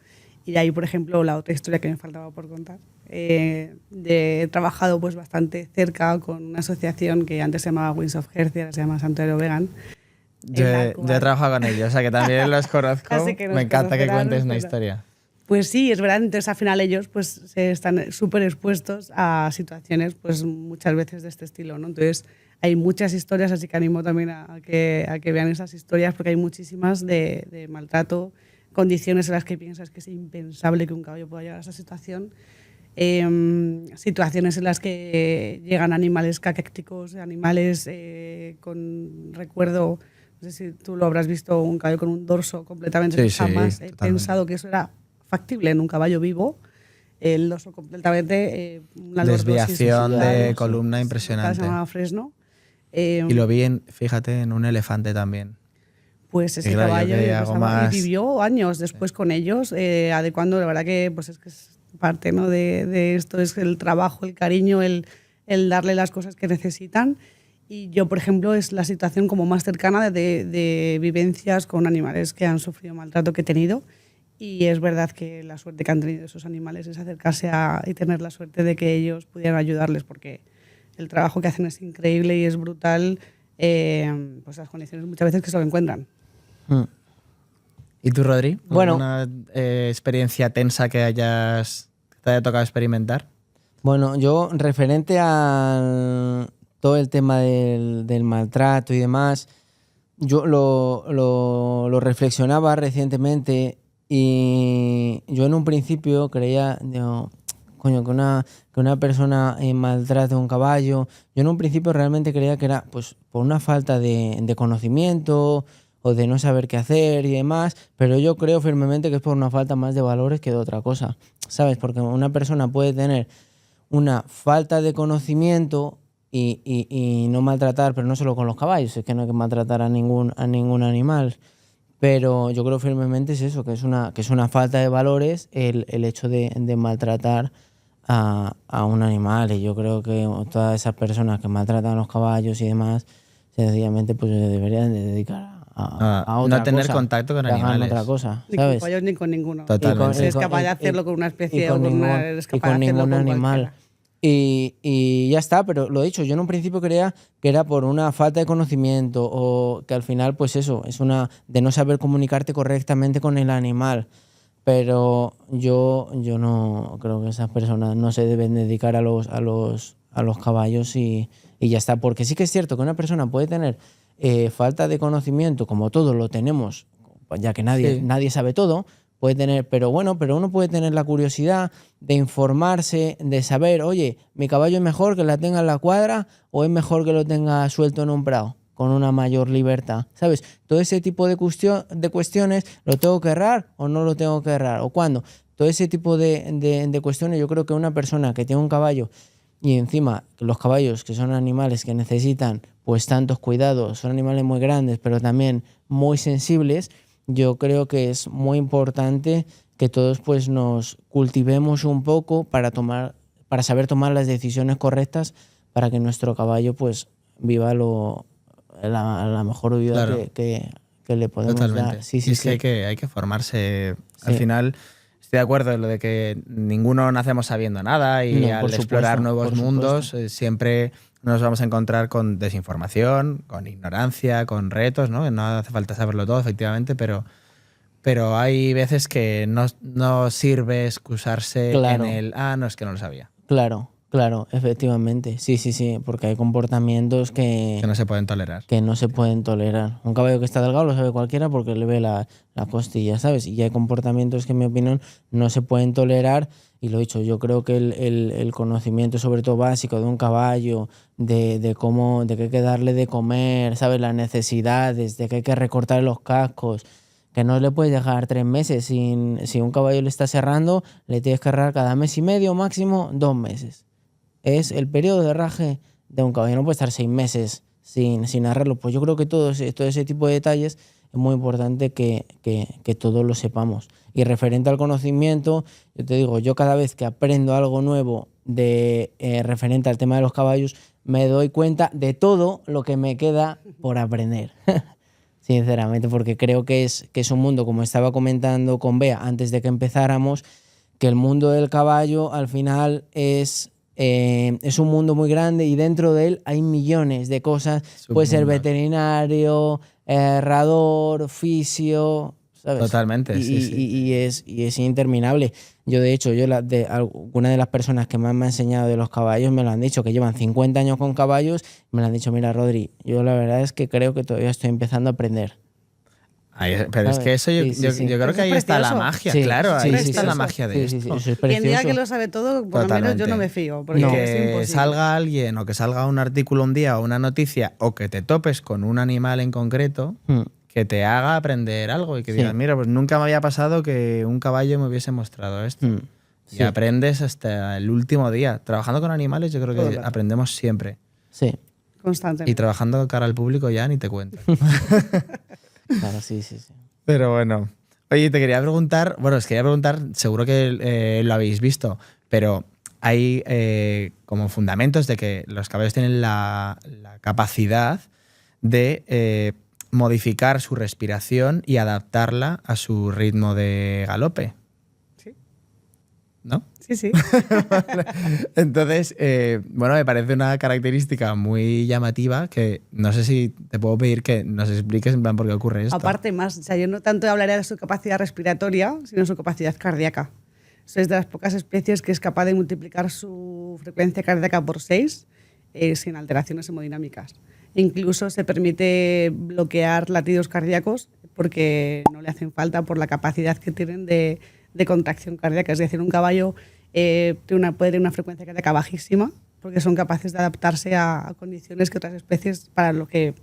Y de ahí, por ejemplo, la otra historia que me faltaba por contar. He trabajado pues bastante cerca con una asociación que antes se llamaba Wings of Health y ahora se llama Santuario Vegan. Yo he trabajado con ellos, o sea que también los conozco. Así que nos me encanta que conocerán, cuentes una pero- historia. Pues sí, es verdad. Entonces al final ellos pues se están súper expuestos a situaciones pues muchas veces de este estilo, ¿no? Entonces hay muchas historias, así que animo también a que vean esas historias, porque hay muchísimas de maltrato, condiciones en las que piensas que es impensable que un caballo pueda llegar a esa situación. Situaciones en las que llegan animales caquécticos, animales con recuerdo, no sé si tú lo habrás visto, un caballo con un dorso completamente, Sí, jamás he totalmente. pensado que eso era factible en un caballo vivo, el dorso completamente, una Desviación lordosis, de claro, columna se impresionante. llamaba Fresno. Y lo vi, fíjate, en un elefante también. Pues ese Y claro, yo caballo que hago más- y vivió años después con ellos, adecuando, la verdad que pues es parte, ¿no?, de esto, es el trabajo, el cariño, el darle las cosas que necesitan. Y yo, por ejemplo, es la situación como más cercana de vivencias con animales que han sufrido maltrato que he tenido. Y es verdad que la suerte que han tenido esos animales es acercarse y tener la suerte de que ellos pudieran ayudarles, porque el trabajo que hacen es increíble y es brutal, pues las condiciones muchas veces que se lo encuentran. ¿Y tú, Rodri? Bueno. ¿Alguna experiencia tensa que te haya tocado experimentar? Bueno, yo referente a todo el tema del maltrato y demás, yo lo reflexionaba recientemente, y yo en un principio creía, digo, coño, que una persona maltrate a un caballo, yo en un principio realmente creía que era pues por una falta de conocimiento o de no saber qué hacer y demás, pero yo creo firmemente que es por una falta más de valores que de otra cosa, ¿sabes? Porque una persona puede tener una falta de conocimiento y no maltratar, pero no solo con los caballos, es que no hay que maltratar a ningún animal, pero yo creo firmemente es eso, que es una falta de valores el hecho de maltratar a un animal. Y yo creo que todas esas personas que maltratan a los caballos y demás, sencillamente pues se deberían de dedicar a otra no tener cosa, contacto con que hagan animales. otra cosa, Ni con ¿sabes? caballos ni con ninguno. Totalmente. Si es capaz de hacerlo con una especie o con una, es y capaz con de hacerlo ningún con animal. cualquiera. Y ya está, pero lo he dicho, yo en un principio creía que era por una falta de conocimiento, o que al final, pues eso, es una de no saber comunicarte correctamente con el animal. Pero yo no creo que esas personas no se deben dedicar a los caballos y ya está. Porque sí que es cierto que una persona puede tener falta de conocimiento, como todos lo tenemos, ya que nadie sabe todo. Puede tener, pero uno puede tener la curiosidad de informarse, de saber, oye, mi caballo es mejor que la tenga en la cuadra o es mejor que lo tenga suelto en un prado. con una mayor libertad, ¿sabes? Todo ese tipo de cuestiones, ¿lo tengo que errar o no lo tengo que errar? ¿O cuándo? Todo ese tipo de cuestiones, yo creo que una persona que tiene un caballo y encima los caballos, que son animales que necesitan pues tantos cuidados, son animales muy grandes, pero también muy sensibles, yo creo que es muy importante que todos pues nos cultivemos un poco para saber tomar las decisiones correctas para que nuestro caballo pues viva la mejor vida Claro. que le podemos Totalmente. dar. Sí, Y sí, es sí. que hay que formarse. Al Sí. final, estoy de acuerdo en lo de que ninguno nacemos sabiendo nada y No, al por supuesto, explorar nuevos por mundos supuesto. siempre nos vamos a encontrar con desinformación, con ignorancia, con retos, ¿no? No hace falta saberlo todo, efectivamente, pero hay veces que no sirve excusarse Claro. en el, no, es que no lo sabía. Claro, efectivamente. Sí, sí, sí, porque hay comportamientos Que no se pueden tolerar. que no se pueden tolerar. Un caballo que está delgado lo sabe cualquiera porque le ve la costilla, ¿sabes? Y hay comportamientos que, en mi opinión, no se pueden tolerar. Y lo he dicho, yo creo que el conocimiento, sobre todo básico, de un caballo, de cómo, de que hay que darle de comer, ¿sabes? Las necesidades, de que hay que recortar los cascos, que no le puedes dejar 3 meses. Si un caballo le está cerrando, le tienes que herrar cada mes y medio, máximo 2 meses. Es el periodo de herraje de un caballo. No puede estar 6 meses sin arreglo. Pues yo creo que todo ese tipo de detalles es muy importante que todos lo sepamos. Y referente al conocimiento, yo te digo, yo cada vez que aprendo algo nuevo referente al tema de los caballos, me doy cuenta de todo lo que me queda por aprender. Sinceramente, porque creo que es un mundo, como estaba comentando con Bea antes de que empezáramos, que el mundo del caballo al final es un mundo muy grande y dentro de él hay millones de cosas. Puede ser Submundos. veterinario, herrador, fisio, ¿sabes? Totalmente, sí. Y es interminable. Yo, de hecho, alguna de las personas que más me han enseñado de los caballos me lo han dicho, que llevan 50 años con caballos, me lo han dicho, mira, Rodri, yo la verdad es que creo que todavía estoy empezando a aprender. Pero es ¿sabes? que eso yo Sí. creo que ahí Eso es está la precioso. magia, Sí, claro, sí, ahí sí, está sí, la sí. magia de Sí, esto. sí, eso es Quien diga precioso. que lo sabe todo, por lo menos yo no me fío, porque No. es Que imposible. salga alguien o que salga un artículo un día o una noticia o que te topes con un animal en concreto Mm. que te haga aprender algo y que Sí. digas, mira, pues nunca me había pasado que un caballo me hubiese mostrado esto. Mm. Y Sí. aprendes hasta el último día. Trabajando con animales yo creo Todo el que rato. aprendemos siempre. Sí, Constantemente. Y trabajando cara al público ya ni te cuento. claro, sí. Pero bueno. Oye, te quería preguntar, seguro que lo habéis visto, pero hay como fundamentos de que los caballos tienen la capacidad de modificar su respiración y adaptarla a su ritmo de galope, Sí, ¿no? sí. Entonces, me parece una característica muy llamativa que no sé si te puedo pedir que nos expliques en plan por qué ocurre esto. Aparte más, o sea, yo no tanto hablaría de su capacidad respiratoria, sino su capacidad cardíaca. Es de las pocas especies que es capaz de multiplicar su frecuencia cardíaca por 6 sin alteraciones hemodinámicas. Incluso se permite bloquear latidos cardíacos porque no le hacen falta por la capacidad que tienen de contracción cardíaca. Es decir, un caballo puede tener una frecuencia cardíaca bajísima porque son capaces de adaptarse a condiciones que otras especies, para lo que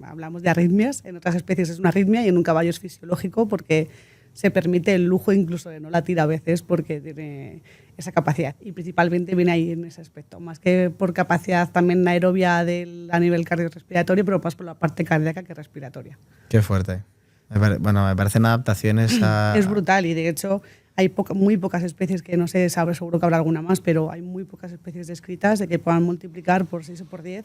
hablamos de arritmias, en otras especies es una arritmia y en un caballo es fisiológico porque se permite el lujo incluso de no latir a veces porque tiene esa capacidad. Y principalmente viene ahí en ese aspecto, más que por capacidad también aerobia a nivel cardiorrespiratorio, pero más por la parte cardíaca que respiratoria. Qué fuerte. Me parecen adaptaciones a... Es brutal y de hecho hay muy pocas especies, que no se sabe, seguro que habrá alguna más, pero hay muy pocas especies descritas de que puedan multiplicar por 6 o por 10.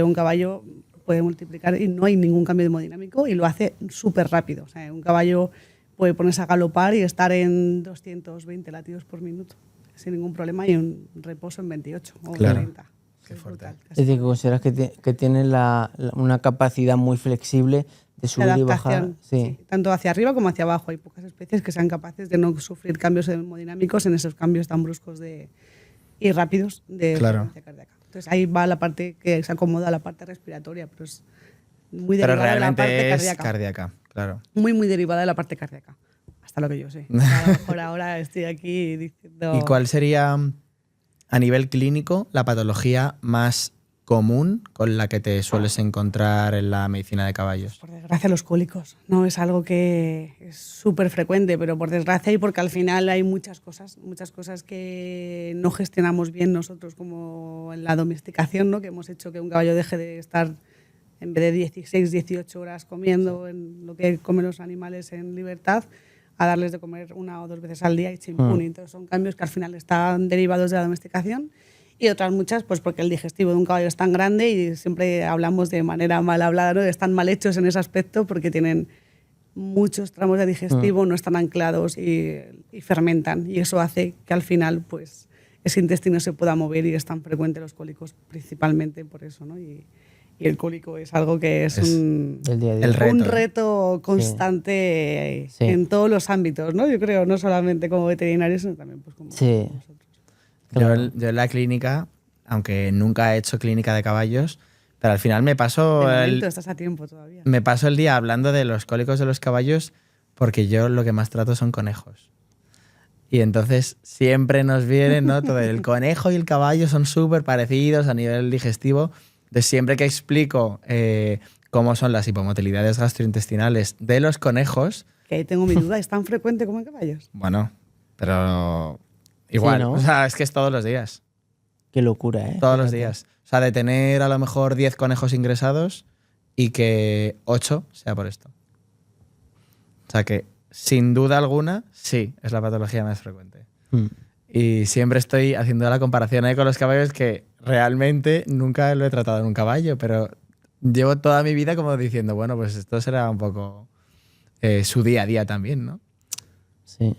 Un caballo puede multiplicar y no hay ningún cambio hemodinámico y lo hace súper rápido. O sea, un caballo puede ponerse a galopar y estar en 220 latidos por minuto sin ningún problema y un reposo en 28 o Claro. 30. Qué Es fuerte. brutal, Es decir, que consideras que tiene una capacidad muy flexible de subir y bajar. adaptación, sí, tanto hacia arriba como hacia abajo. Hay pocas especies que sean capaces de no sufrir cambios hemodinámicos en esos cambios tan bruscos y rápidos de Claro. frecuencia cardíaca. Entonces ahí va la parte que se acomoda a la parte respiratoria, pero es muy Pero derivada de la parte realmente es cardíaca. cardíaca, claro. Muy derivada de la parte cardíaca, hasta lo que yo sé. A lo mejor ahora estoy aquí diciendo... ¿Y cuál sería, a nivel clínico, la patología más común con la que te sueles encontrar en la medicina de caballos? Por desgracia, los cólicos. No es algo que es súper frecuente, pero por desgracia y porque al final hay muchas cosas que no gestionamos bien nosotros, como en la domesticación, ¿no? Que hemos hecho que un caballo deje de estar, en vez de 16, 18 horas comiendo en lo que comen los animales en libertad, a darles de comer 1 o 2 veces al día y chimpún. Entonces son cambios que al final están derivados de la domesticación. Y otras muchas, pues porque el digestivo de un caballo es tan grande y siempre hablamos de manera mal hablada, ¿no? Están mal hechos en ese aspecto porque tienen muchos tramos de digestivo, no están anclados y fermentan. Y eso hace que al final pues, ese intestino se pueda mover y es tan frecuente los cólicos principalmente por eso, ¿no? Y el cólico es algo que es un, el día a día. un reto constante en todos los ámbitos, ¿no? Yo creo, no solamente como veterinarios, sino también pues, como nosotros. Claro. Yo en la clínica, aunque nunca he hecho clínica de caballos, pero al final me paso De momento estás a tiempo todavía. me paso el día hablando de los cólicos de los caballos porque yo lo que más trato son conejos. Y entonces siempre nos viene, ¿no? Todo el conejo y el caballo son súper parecidos a nivel digestivo. Entonces siempre que explico cómo son las hipomotilidades gastrointestinales de los conejos... Que ahí tengo mi duda, ¿es tan frecuente como en caballos? Bueno, pero... Igual, Sí, ¿no? O sea, es que es todos los días. Qué locura, ¿eh? Todos los días. O sea, de tener a lo mejor 10 conejos ingresados y que 8 sea por esto. O sea que, sin duda alguna, sí, es la patología más frecuente. Y siempre estoy haciendo la comparación ahí con los caballos que realmente nunca lo he tratado en un caballo, pero llevo toda mi vida como diciendo, bueno, pues esto será un poco su día a día también, ¿no? Sí.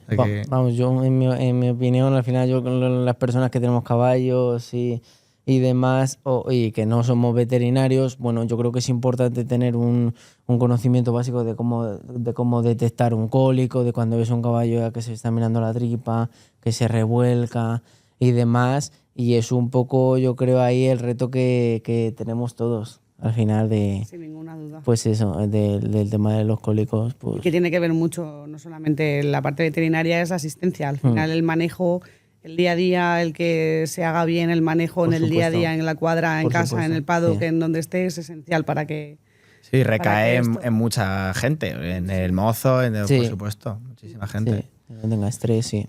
Vamos, yo en mi opinión, al final yo con las personas que tenemos caballos y demás, y que no somos veterinarios, bueno, yo creo que es importante tener un conocimiento básico de cómo detectar un cólico, de cuando ves un caballo ya que se está mirando la tripa, que se revuelca y demás, y es un poco, yo creo, ahí el reto que tenemos todos. Al final Sin ninguna duda. pues eso, del tema de los cólicos. Pues... Y que tiene que ver mucho, no solamente la parte veterinaria, es la asistencia. Al final el manejo, el día a día, el que se haga bien el manejo en el día a día, en la cuadra, en casa, en el paddock, en donde esté, es esencial para que... Sí, recae en mucha gente, en el mozo, por supuesto, muchísima gente. Sí, que no tenga estrés, sí.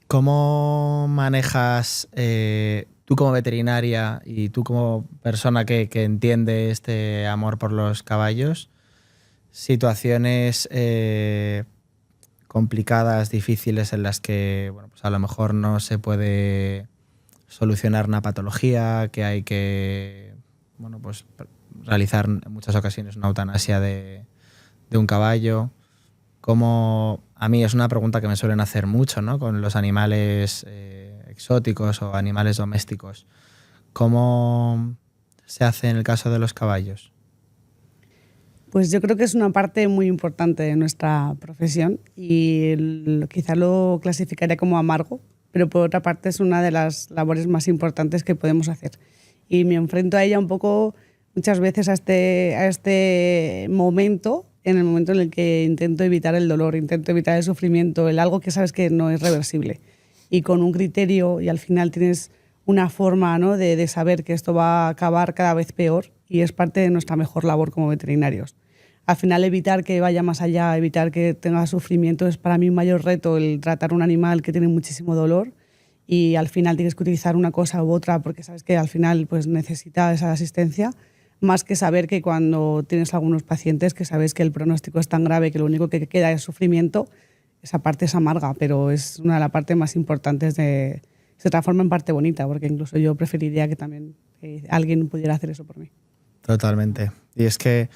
¿Cómo manejas tú como veterinaria y tú como persona que entiende este amor por los caballos situaciones complicadas, difíciles en las que bueno, pues a lo mejor no se puede solucionar una patología, que hay que bueno, pues realizar en muchas ocasiones una eutanasia de un caballo? Como a mí es una pregunta que me suelen hacer mucho, ¿no? Con los animales exóticos o animales domésticos. ¿Cómo se hace en el caso de los caballos? Pues yo creo que es una parte muy importante de nuestra profesión y quizá lo clasificaría como amargo, pero por otra parte es una de las labores más importantes que podemos hacer. Y me enfrento a ella un poco muchas veces a este momento, en el momento en el que intento evitar el dolor, intento evitar el sufrimiento, el algo que sabes que no es reversible. Y con un criterio, y al final tienes una forma, ¿no?, de saber que esto va a acabar cada vez peor y es parte de nuestra mejor labor como veterinarios. Al final evitar que vaya más allá, evitar que tenga sufrimiento es para mí un mayor reto, el tratar un animal que tiene muchísimo dolor y al final tienes que utilizar una cosa u otra porque sabes que al final pues, necesita esa asistencia, más que saber que cuando tienes algunos pacientes que sabes que el pronóstico es tan grave que lo único que queda es sufrimiento, esa parte es amarga, pero es una de las partes más importantes se transforma en parte bonita, porque incluso yo preferiría que también alguien pudiera hacer eso por mí. Totalmente. Y es que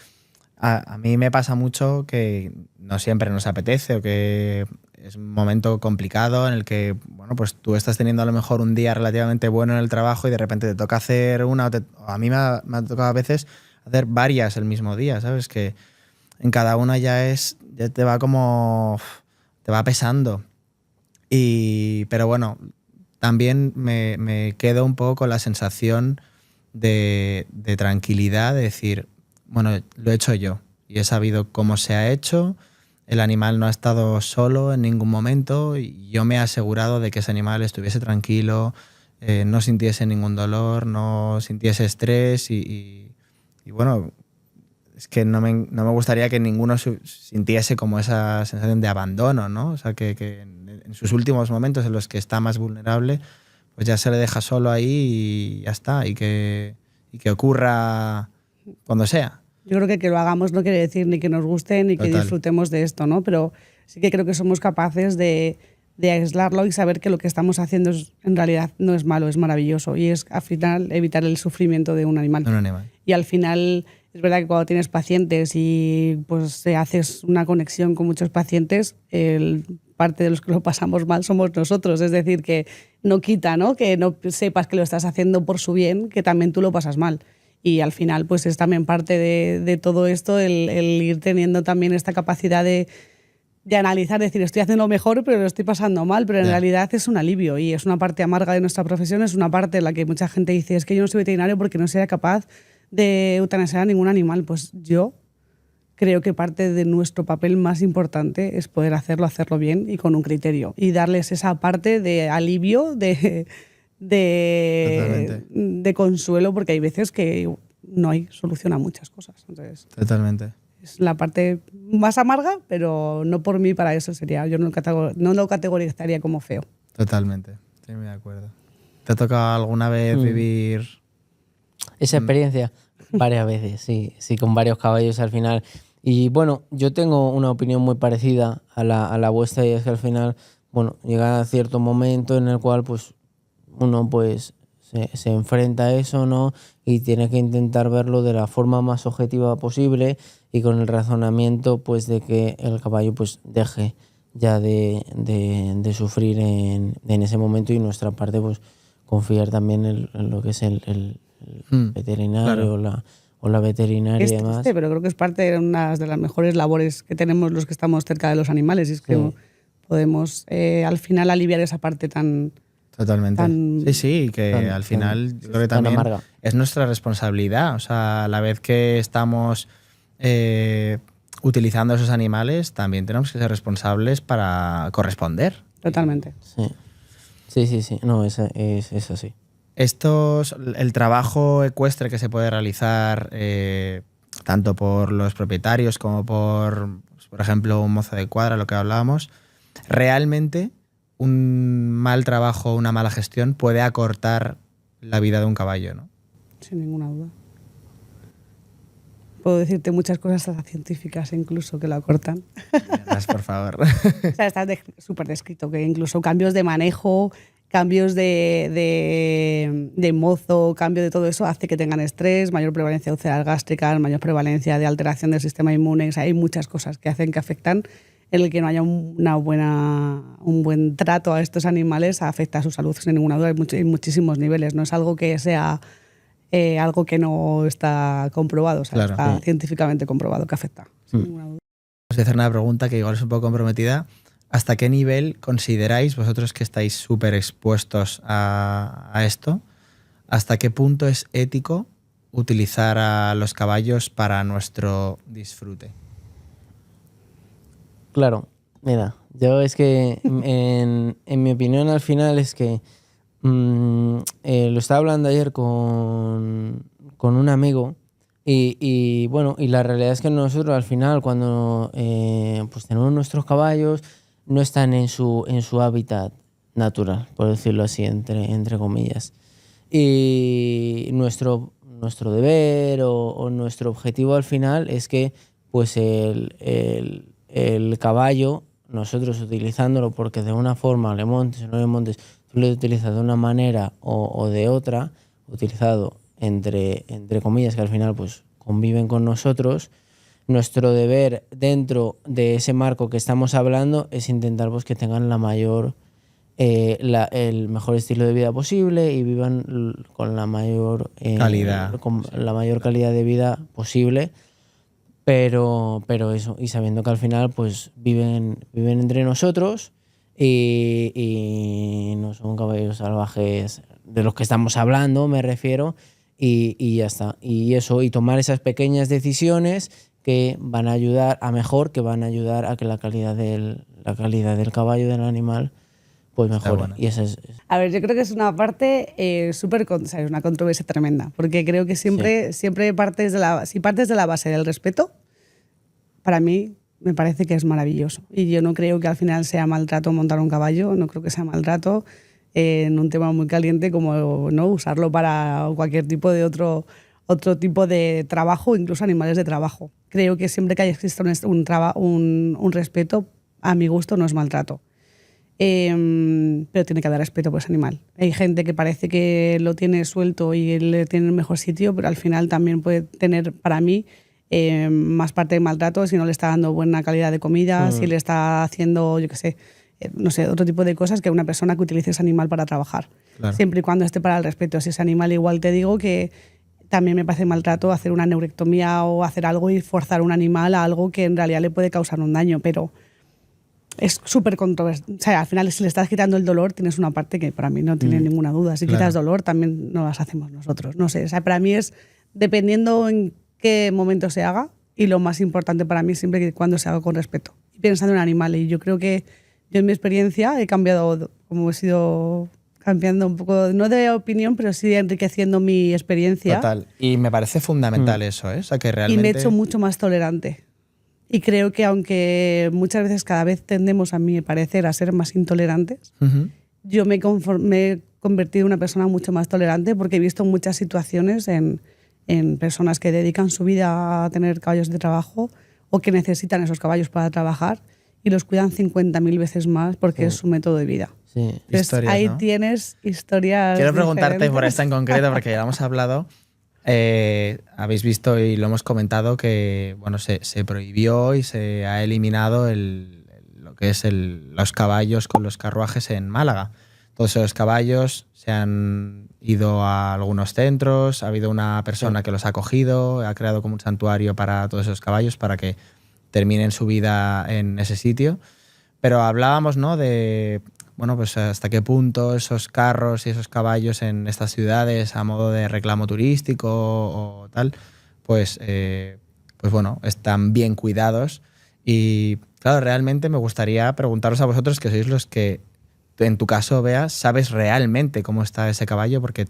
a mí me pasa mucho que no siempre nos apetece o que es un momento complicado en el que bueno, pues tú estás teniendo a lo mejor un día relativamente bueno en el trabajo y de repente te toca hacer una o a mí me ha tocado a veces hacer varias el mismo día, ¿sabes? Que en cada una ya te va como... te va pesando. Pero bueno, también me quedo un poco con la sensación de tranquilidad, de decir, bueno, lo he hecho yo y he sabido cómo se ha hecho, el animal no ha estado solo en ningún momento y yo me he asegurado de que ese animal estuviese tranquilo, no sintiese ningún dolor, no sintiese estrés y bueno, es que no me gustaría que ninguno sintiese como esa sensación de abandono, ¿no? O sea, que en sus últimos momentos en los que está más vulnerable, pues ya se le deja solo ahí y ya está, y que ocurra cuando sea. Yo creo que lo hagamos no quiere decir ni que nos guste ni que Total. disfrutemos de esto, ¿no? Pero sí que creo que somos capaces de aislarlo y saber que lo que estamos haciendo en realidad no es malo, es maravilloso. Y es, al final, evitar el sufrimiento de un animal. Un animal. Y al final, es verdad que cuando tienes pacientes y pues haces una conexión con muchos pacientes, parte de los que lo pasamos mal somos nosotros. Es decir, que no quita, ¿no? Que no sepas que lo estás haciendo por su bien, que también tú lo pasas mal. Y al final, pues es también parte de todo esto el ir teniendo también esta capacidad de analizar, decir, estoy haciendo lo mejor, pero lo estoy pasando mal, pero en realidad es un alivio y es una parte amarga de nuestra profesión, es una parte en la que mucha gente dice, es que yo no soy veterinario porque no sería capaz de eutanasiar a ningún animal. Pues yo creo que parte de nuestro papel más importante es poder hacerlo bien y con un criterio y darles esa parte de alivio, de consuelo, porque hay veces que no hay solución a muchas cosas. Entonces, Totalmente. es la parte más amarga, pero no por mí para eso sería. Yo no lo categorizaría como feo. Totalmente. Estoy muy de acuerdo. ¿Te ha tocado alguna vez vivir Esa experiencia? Varias veces, sí, con varios caballos al final. Y bueno, yo tengo una opinión muy parecida a la vuestra, y es que al final, bueno, llega a cierto momento en el cual pues uno pues se enfrenta a eso, ¿no? Y tiene que intentar verlo de la forma más objetiva posible y con el razonamiento pues de que el caballo pues deje ya de sufrir en ese momento, y nuestra parte pues confiar también en lo que es el veterinario, claro. o la veterinaria Es y demás. triste, pero creo que es parte de una de las mejores labores que tenemos los que estamos cerca de los animales, y es que podemos al final aliviar esa parte tan... Totalmente. Sí, que al final yo creo que también amarga. es nuestra responsabilidad. O sea, a la vez que estamos utilizando esos animales, también tenemos que ser responsables para corresponder. Totalmente. Sí. No, es así. El trabajo ecuestre que se puede realizar tanto por los propietarios como por ejemplo, un mozo de cuadra, lo que hablábamos, realmente un mal trabajo, una mala gestión puede acortar la vida de un caballo, ¿no? Sin ninguna duda. Puedo decirte muchas cosas hasta científicas incluso que lo acortan. Gracias, por favor. O sea, está súper descrito que incluso cambios de manejo, cambios de mozo, cambio de todo eso hace que tengan estrés, mayor prevalencia de úlceras gástricas, mayor prevalencia de alteración del sistema inmune. O sea, hay muchas cosas que hacen que afectan. En el que no haya un buen trato a estos animales afecta a su salud, sin ninguna duda, hay muchísimos niveles. No es algo que sea algo que no está comprobado, o sea, claro, está científicamente comprobado que afecta, sin ninguna duda. Os voy a hacer una pregunta que igual es un poco comprometida. ¿Hasta qué nivel consideráis, vosotros que estáis súper expuestos a esto, hasta qué punto es ético utilizar a los caballos para nuestro disfrute? Claro, mira, yo es que en mi opinión al final es que lo estaba hablando ayer con un amigo y bueno, y la realidad es que nosotros al final cuando pues tenemos nuestros caballos no están en su hábitat natural, por decirlo así, entre comillas. Y nuestro deber o nuestro objetivo al final es que pues el caballo, nosotros utilizándolo, porque de una forma le montes o no le montes, tú lo utilizas de una manera o de otra, utilizado entre comillas, que al final pues conviven con nosotros, nuestro deber dentro de ese marco que estamos hablando es intentar pues que tengan el mejor estilo de vida posible y vivan con la mayor calidad, con la mayor calidad de vida posible. Pero eso, y sabiendo que al final pues viven entre nosotros y no son caballos salvajes de los que estamos hablando, me refiero, y ya está. Y eso, y tomar esas pequeñas decisiones que van a ayudar a que van a ayudar a que la calidad del caballo, del animal, pues Está mejore. bueno. Y esa es... A ver, yo creo que es una parte o sea, es una controversia tremenda, porque creo que siempre partes si partes de la base del respeto, para mí me parece que es maravilloso. Y yo no creo que al final sea maltrato montar un caballo, no creo que sea maltrato en un tema muy caliente como no usarlo para cualquier tipo de otro tipo de trabajo, incluso animales de trabajo. Creo que siempre que exista un respeto, a mi gusto no es maltrato. Pero tiene que haber respeto por ese animal. Hay gente que parece que lo tiene suelto y le tiene el mejor sitio, pero al final también puede tener, para mí, más parte de maltrato si no le está dando buena calidad de comida, si le está haciendo, yo qué sé, no sé, otro tipo de cosas que una persona que utilice ese animal para trabajar. Claro. Siempre y cuando esté para el respeto. Si ese animal, igual te digo que también me parece maltrato hacer una neurectomía o hacer algo y forzar a un animal a algo que en realidad le puede causar un daño, pero es súper controversial. O sea, al final, si le estás quitando el dolor, tienes una parte que para mí no tiene ninguna duda. Si quitas dolor, también no las hacemos nosotros. No sé, o sea, para mí es dependiendo en qué momento se haga, y lo más importante para mí siempre que cuando se haga con respeto. Y pensando en animales. Y yo creo que yo en mi experiencia he cambiado, como he sido cambiando un poco, no de opinión, pero sí enriqueciendo mi experiencia. Total. Y me parece fundamental eso, ¿eh? O sea, que Y realmente... me he hecho mucho más tolerante. Y creo que aunque muchas veces cada vez tendemos, a mi parecer, a ser más intolerantes, Ujú. yo me he convertido en una persona mucho más tolerante porque he visto muchas situaciones en personas que dedican su vida a tener caballos de trabajo o que necesitan esos caballos para trabajar y los cuidan 50.000 veces más porque es su método de vida. Sí. Entonces, Historias, ahí ¿no? tienes historias. Quiero preguntarte por diferentes. esta en concreto, porque ya lo hemos hablado. Habéis visto y lo hemos comentado que bueno, se prohibió y se ha eliminado lo que es los caballos con los carruajes en Málaga. Todos esos caballos se han ido a algunos centros, ha habido una persona que los ha acogido, ha creado como un santuario para todos esos caballos para que terminen su vida en ese sitio. Pero hablábamos, ¿no?, de bueno, pues hasta qué punto esos carros y esos caballos en estas ciudades a modo de reclamo turístico o tal, pues bueno, están bien cuidados. Y claro, realmente me gustaría preguntaros a vosotros, que sois los que, en tu caso, Bea, sabes realmente cómo está ese caballo porque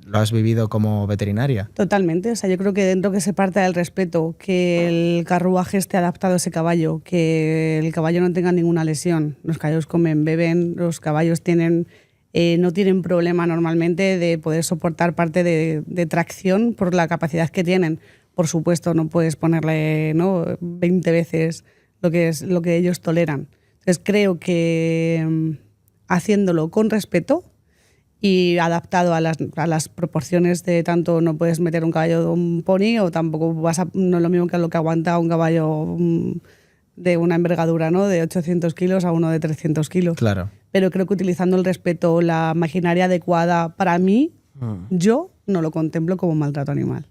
lo has vivido como veterinaria. Totalmente, o sea, yo creo que dentro que se parte del respeto, que el carruaje esté adaptado a ese caballo, que el caballo no tenga ninguna lesión. Los caballos comen, beben, los caballos no tienen problema normalmente de poder soportar parte de tracción por la capacidad que tienen. Por supuesto, no puedes ponerle 20 veces lo que ellos toleran. Entonces creo que haciéndolo con respeto y adaptado a las proporciones de tanto no puedes meter un caballo de un pony o tampoco no es lo mismo que lo que aguanta un caballo de una envergadura, ¿no?, de 800 kilos a uno de 300 kilos. Claro. Pero creo que utilizando el respeto, la maquinaria adecuada, para mí, yo no lo contemplo como maltrato animal.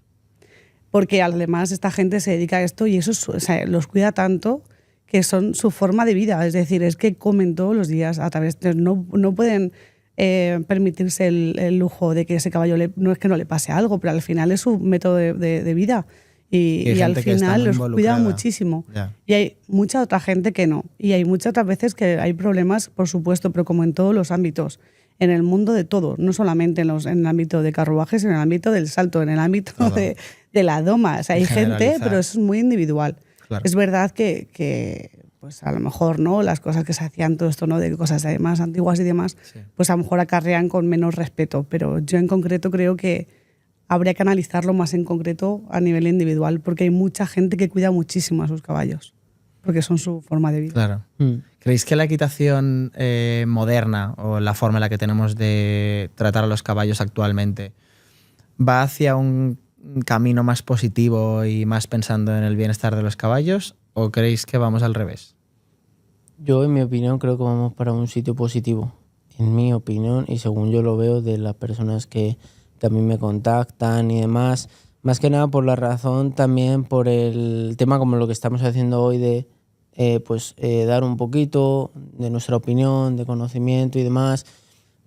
Porque además esta gente se dedica a esto y eso o sea, los cuida tanto que son su forma de vida. Es decir, es que comen todos los días a través de... No pueden permitirse el lujo de que ese caballo no es que no le pase algo, pero al final es su método de vida y al final los cuida muchísimo. Ya. Y hay mucha otra gente que no, y hay muchas otras veces que hay problemas, por supuesto, pero como en todos los ámbitos, en el mundo de todo, no solamente en el ámbito de carruajes, sino en el ámbito del salto, en el ámbito de la doma. O sea, hay gente, pero eso es muy individual. Claro. Es verdad que pues a lo mejor, ¿no?, las cosas que se hacían, todo esto, ¿no?, de cosas además antiguas y demás, Sí. pues a lo mejor acarrean con menos respeto. Pero yo en concreto creo que habría que analizarlo más en concreto a nivel individual, porque hay mucha gente que cuida muchísimo a sus caballos, porque son su forma de vida. Claro. ¿Creéis que la equitación moderna o la forma en la que tenemos de tratar a los caballos actualmente va hacia un camino más positivo y más pensando en el bienestar de los caballos, o creéis que vamos al revés? Yo, en mi opinión, creo que vamos para un sitio positivo. En mi opinión, y según yo lo veo de las personas que a mí me contactan y demás, más que nada por la razón también por el tema como lo que estamos haciendo hoy de dar un poquito de nuestra opinión, de conocimiento y demás.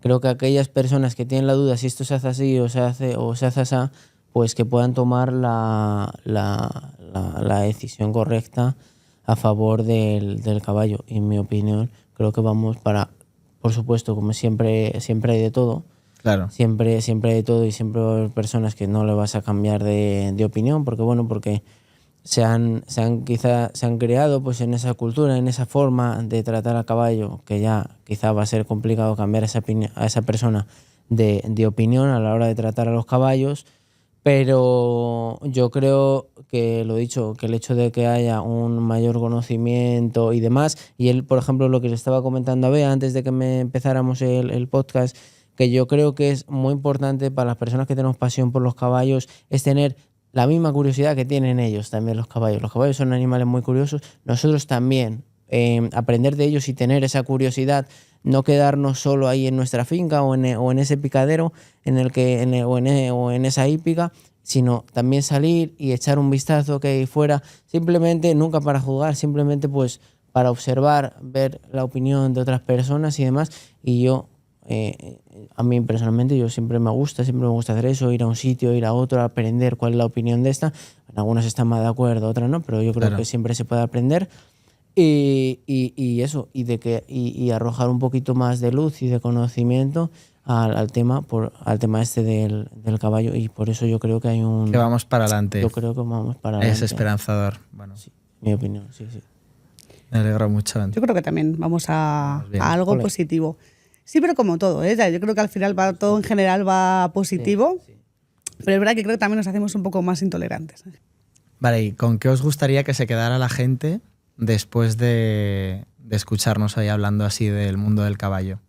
Creo que aquellas personas que tienen la duda si esto se hace así o se hace así, pues que puedan tomar la decisión correcta a favor del caballo. Y en mi opinión, creo que vamos por supuesto, como siempre hay de todo. Claro. Siempre hay de todo y siempre va a haber personas que no le vas a cambiar de opinión porque se han creado pues en esa cultura, en esa forma de tratar al caballo, que ya quizá va a ser complicado cambiar a esa persona de opinión a la hora de tratar a los caballos, pero yo creo que, lo dicho, que el hecho de que haya un mayor conocimiento y demás, y él, por ejemplo, lo que le estaba comentando a Bea antes de que empezáramos el podcast, que yo creo que es muy importante para las personas que tenemos pasión por los caballos, es tener la misma curiosidad que tienen ellos también los caballos. Los caballos son animales muy curiosos, nosotros también, aprender de ellos y tener esa curiosidad, no quedarnos solo ahí en nuestra finca o en ese picadero o en esa hípica, sino también salir y echar un vistazo que hay fuera, simplemente, nunca para jugar, simplemente pues para observar, ver la opinión de otras personas y demás. Y yo, a mí personalmente, yo siempre me gusta hacer eso, ir a un sitio, ir a otro, aprender cuál es la opinión de esta. En algunas están más de acuerdo, otras no, pero yo creo que siempre se puede aprender. Y eso, y arrojar un poquito más de luz y de conocimiento al tema este del caballo, y por eso yo creo que hay un... Que vamos para adelante. Yo creo que vamos para adelante. Es esperanzador. Bueno, sí, mi opinión, sí. Me alegro mucho. Yo creo que también vamos a algo Ole. positivo. Sí, pero como todo, ¿eh? Yo creo que al final todo en general va positivo, Sí. pero es verdad que creo que también nos hacemos un poco más intolerantes. Vale, ¿y con qué os gustaría que se quedara la gente después de escucharnos hoy hablando así del mundo del caballo?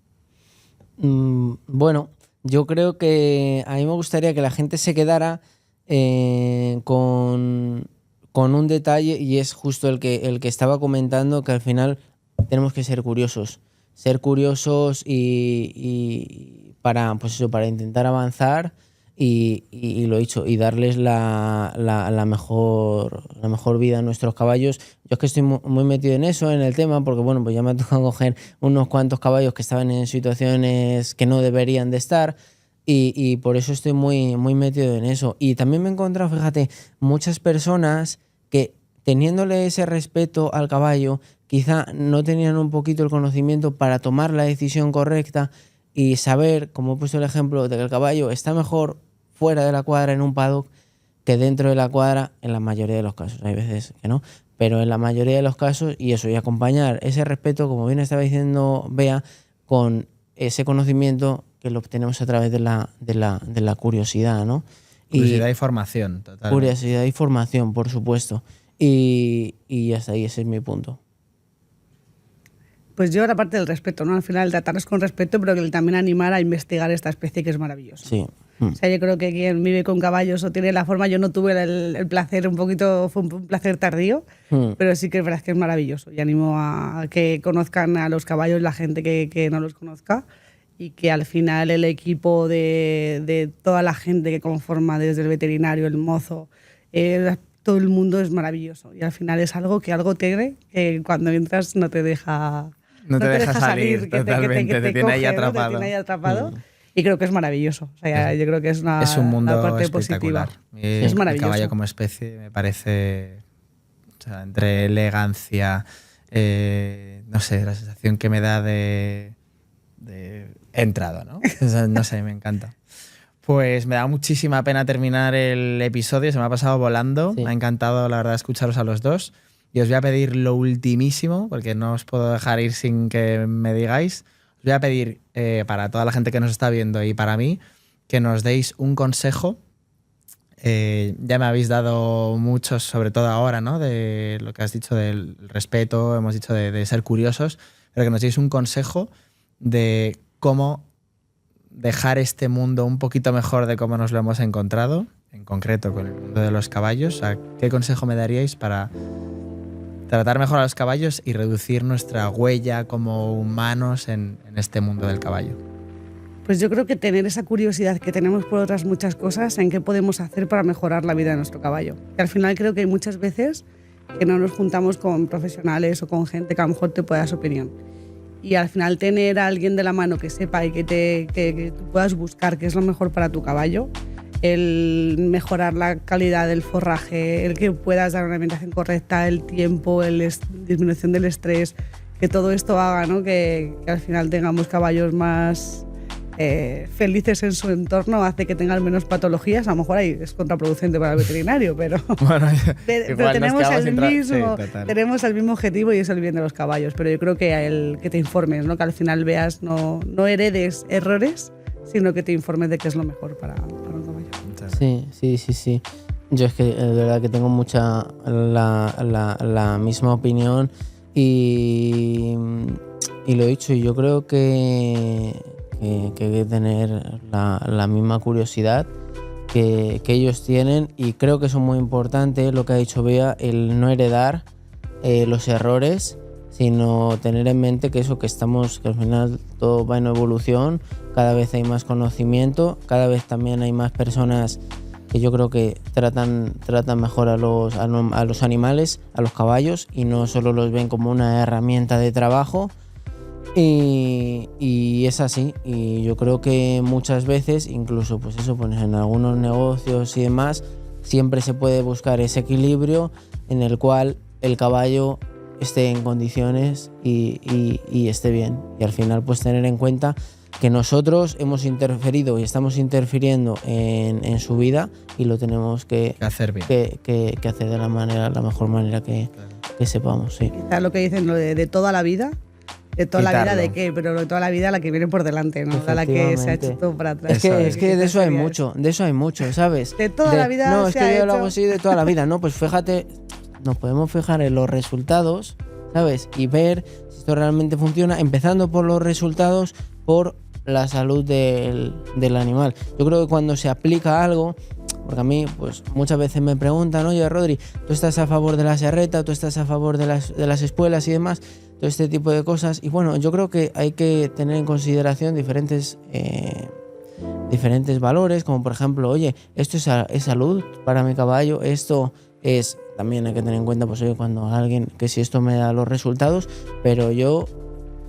Bueno, yo creo que a mí me gustaría que la gente se quedara con un detalle, y es justo el que estaba comentando, que al final tenemos que ser curiosos y para, pues eso, para intentar avanzar y lo dicho, y darles la mejor vida a nuestros caballos. Yo es que estoy muy metido en eso, en el tema, porque bueno, pues ya me ha tocado coger unos cuantos caballos que estaban en situaciones que no deberían de estar, y por eso estoy muy metido en eso. Y también me he encontrado, fíjate, muchas personas que, teniéndole ese respeto al caballo, quizá no tenían un poquito el conocimiento para tomar la decisión correcta y saber, como he puesto el ejemplo, de que el caballo está mejor fuera de la cuadra en un paddock que dentro de la cuadra, en la mayoría de los casos. Hay veces que no, pero en la mayoría de los casos, y eso, y acompañar ese respeto, como bien estaba diciendo Bea, con ese conocimiento que lo obtenemos a través de la curiosidad, ¿no? Curiosidad y formación, total. Curiosidad y formación, por supuesto. Y hasta ahí, ese es mi punto. Pues yo la parte del respeto, ¿no? Al final tratarlos con respeto, pero que también animar a investigar esta especie, que es maravilloso. Sí. O sea, yo creo que quien vive con caballos o tiene la forma, yo no tuve el placer, fue un placer tardío, pero sí que es verdad que es maravilloso, y animo a que conozcan a los caballos la gente que no los conozca, y que al final el equipo de toda la gente que conforma, desde el veterinario, el mozo, todo el mundo es maravilloso, y al final es algo tiene que cuando entras no te deja... No te deja salir, totalmente, te tiene ahí atrapado. Te tiene ahí atrapado. Y creo que es maravilloso. O sea, yo creo que es un mundo una parte espectacular. positiva. Es maravilloso. El caballo como especie me parece, o sea, entre elegancia, no sé, la sensación que me da de he entrado, ¿no? O sea, no sé, me encanta. Pues me da muchísima pena terminar el episodio, se me ha pasado volando. Sí. Me ha encantado, la verdad, escucharos a los dos. Y os voy a pedir lo ultimísimo, porque no os puedo dejar ir sin que me digáis. Os voy a pedir, para toda la gente que nos está viendo y para mí, que nos deis un consejo. Ya me habéis dado muchos, sobre todo ahora, ¿no? De lo que has dicho del respeto, hemos dicho de ser curiosos, pero que nos deis un consejo de cómo dejar este mundo un poquito mejor de cómo nos lo hemos encontrado, en concreto con el mundo de los caballos. O sea, ¿qué consejo me daríais para tratar mejor a los caballos y reducir nuestra huella como humanos en este mundo del caballo? Pues yo creo que tener esa curiosidad que tenemos por otras muchas cosas, en qué podemos hacer para mejorar la vida de nuestro caballo. Y al final creo que hay muchas veces que no nos juntamos con profesionales o con gente que a lo mejor te pueda dar su opinión. Y al final tener a alguien de la mano que sepa y que tú puedas buscar qué es lo mejor para tu caballo, el mejorar la calidad del forraje, el que puedas dar una alimentación correcta, el tiempo, disminución del estrés, que todo esto haga, ¿no? Que al final tengamos caballos más felices en su entorno, hace que tengan menos patologías. A lo mejor ahí es contraproducente para el veterinario, pero, Bueno, pero tenemos sí, tenemos el mismo objetivo y es el bien de los caballos. Pero yo creo que te informes, ¿no? Que al final veas, no heredes errores, sino que te informes de qué es lo mejor para un caballo. Sí. Yo es que de verdad que tengo mucha la misma opinión y lo he dicho, y yo creo que hay que tener la misma curiosidad que ellos tienen, y creo que eso es muy importante lo que ha dicho Bea, el no heredar los errores, sino tener en mente que eso, que al final todo va en evolución, cada vez hay más conocimiento, cada vez también hay más personas que yo creo que tratan mejor a los animales, a los caballos, y no solo los ven como una herramienta de trabajo. Y es así, y yo creo que muchas veces, incluso pues en algunos negocios y demás, siempre se puede buscar ese equilibrio en el cual el caballo esté en condiciones y esté bien. Y al final pues tener en cuenta que nosotros hemos interferido y estamos interfiriendo en su vida, y lo tenemos que hacer bien, que hacer de la mejor manera que sepamos. Sí. Quizás lo que dicen, lo de toda la vida. De toda la vida de qué, pero de toda la vida la que viene por delante, ¿no? La que se ha hecho todo para atrás. Es que de eso hay mucho, ¿sabes? De toda la vida. No, es que yo lo hago así de toda la vida. No, pues fíjate, nos podemos fijar en los resultados, ¿sabes? Y ver si esto realmente funciona, empezando por los resultados, por la salud del animal. Yo creo que cuando se aplica algo, porque a mí pues muchas veces me preguntan, oye Rodri, ¿tú estás a favor de la serreta? ¿Tú estás a favor de las espuelas y demás? Todo este tipo de cosas. Y bueno, yo creo que hay que tener en consideración diferentes valores, como por ejemplo, oye, esto es salud para mi caballo, esto es, también hay que tener en cuenta, pues oye, cuando alguien, que si esto me da los resultados, pero yo,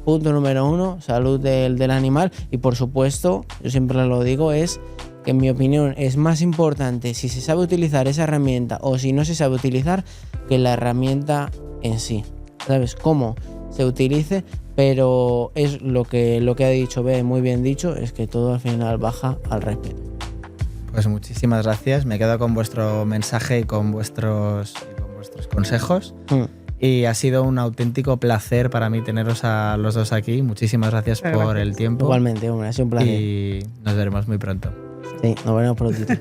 punto número 1, salud del animal. Y por supuesto, yo siempre lo digo, es que en mi opinión es más importante si se sabe utilizar esa herramienta o si no se sabe utilizar, que la herramienta en sí. ¿Sabes cómo se utilice? Pero es lo que ha dicho Bea, muy bien dicho, es que todo al final baja al respeto. Pues muchísimas gracias. Me quedo con vuestro mensaje y con vuestros consejos. Y ha sido un auténtico placer para mí teneros a los dos aquí. Muchísimas gracias por el tiempo. Igualmente, hombre, ha sido un placer. Y nos veremos muy pronto. Sí, nos veremos prontito.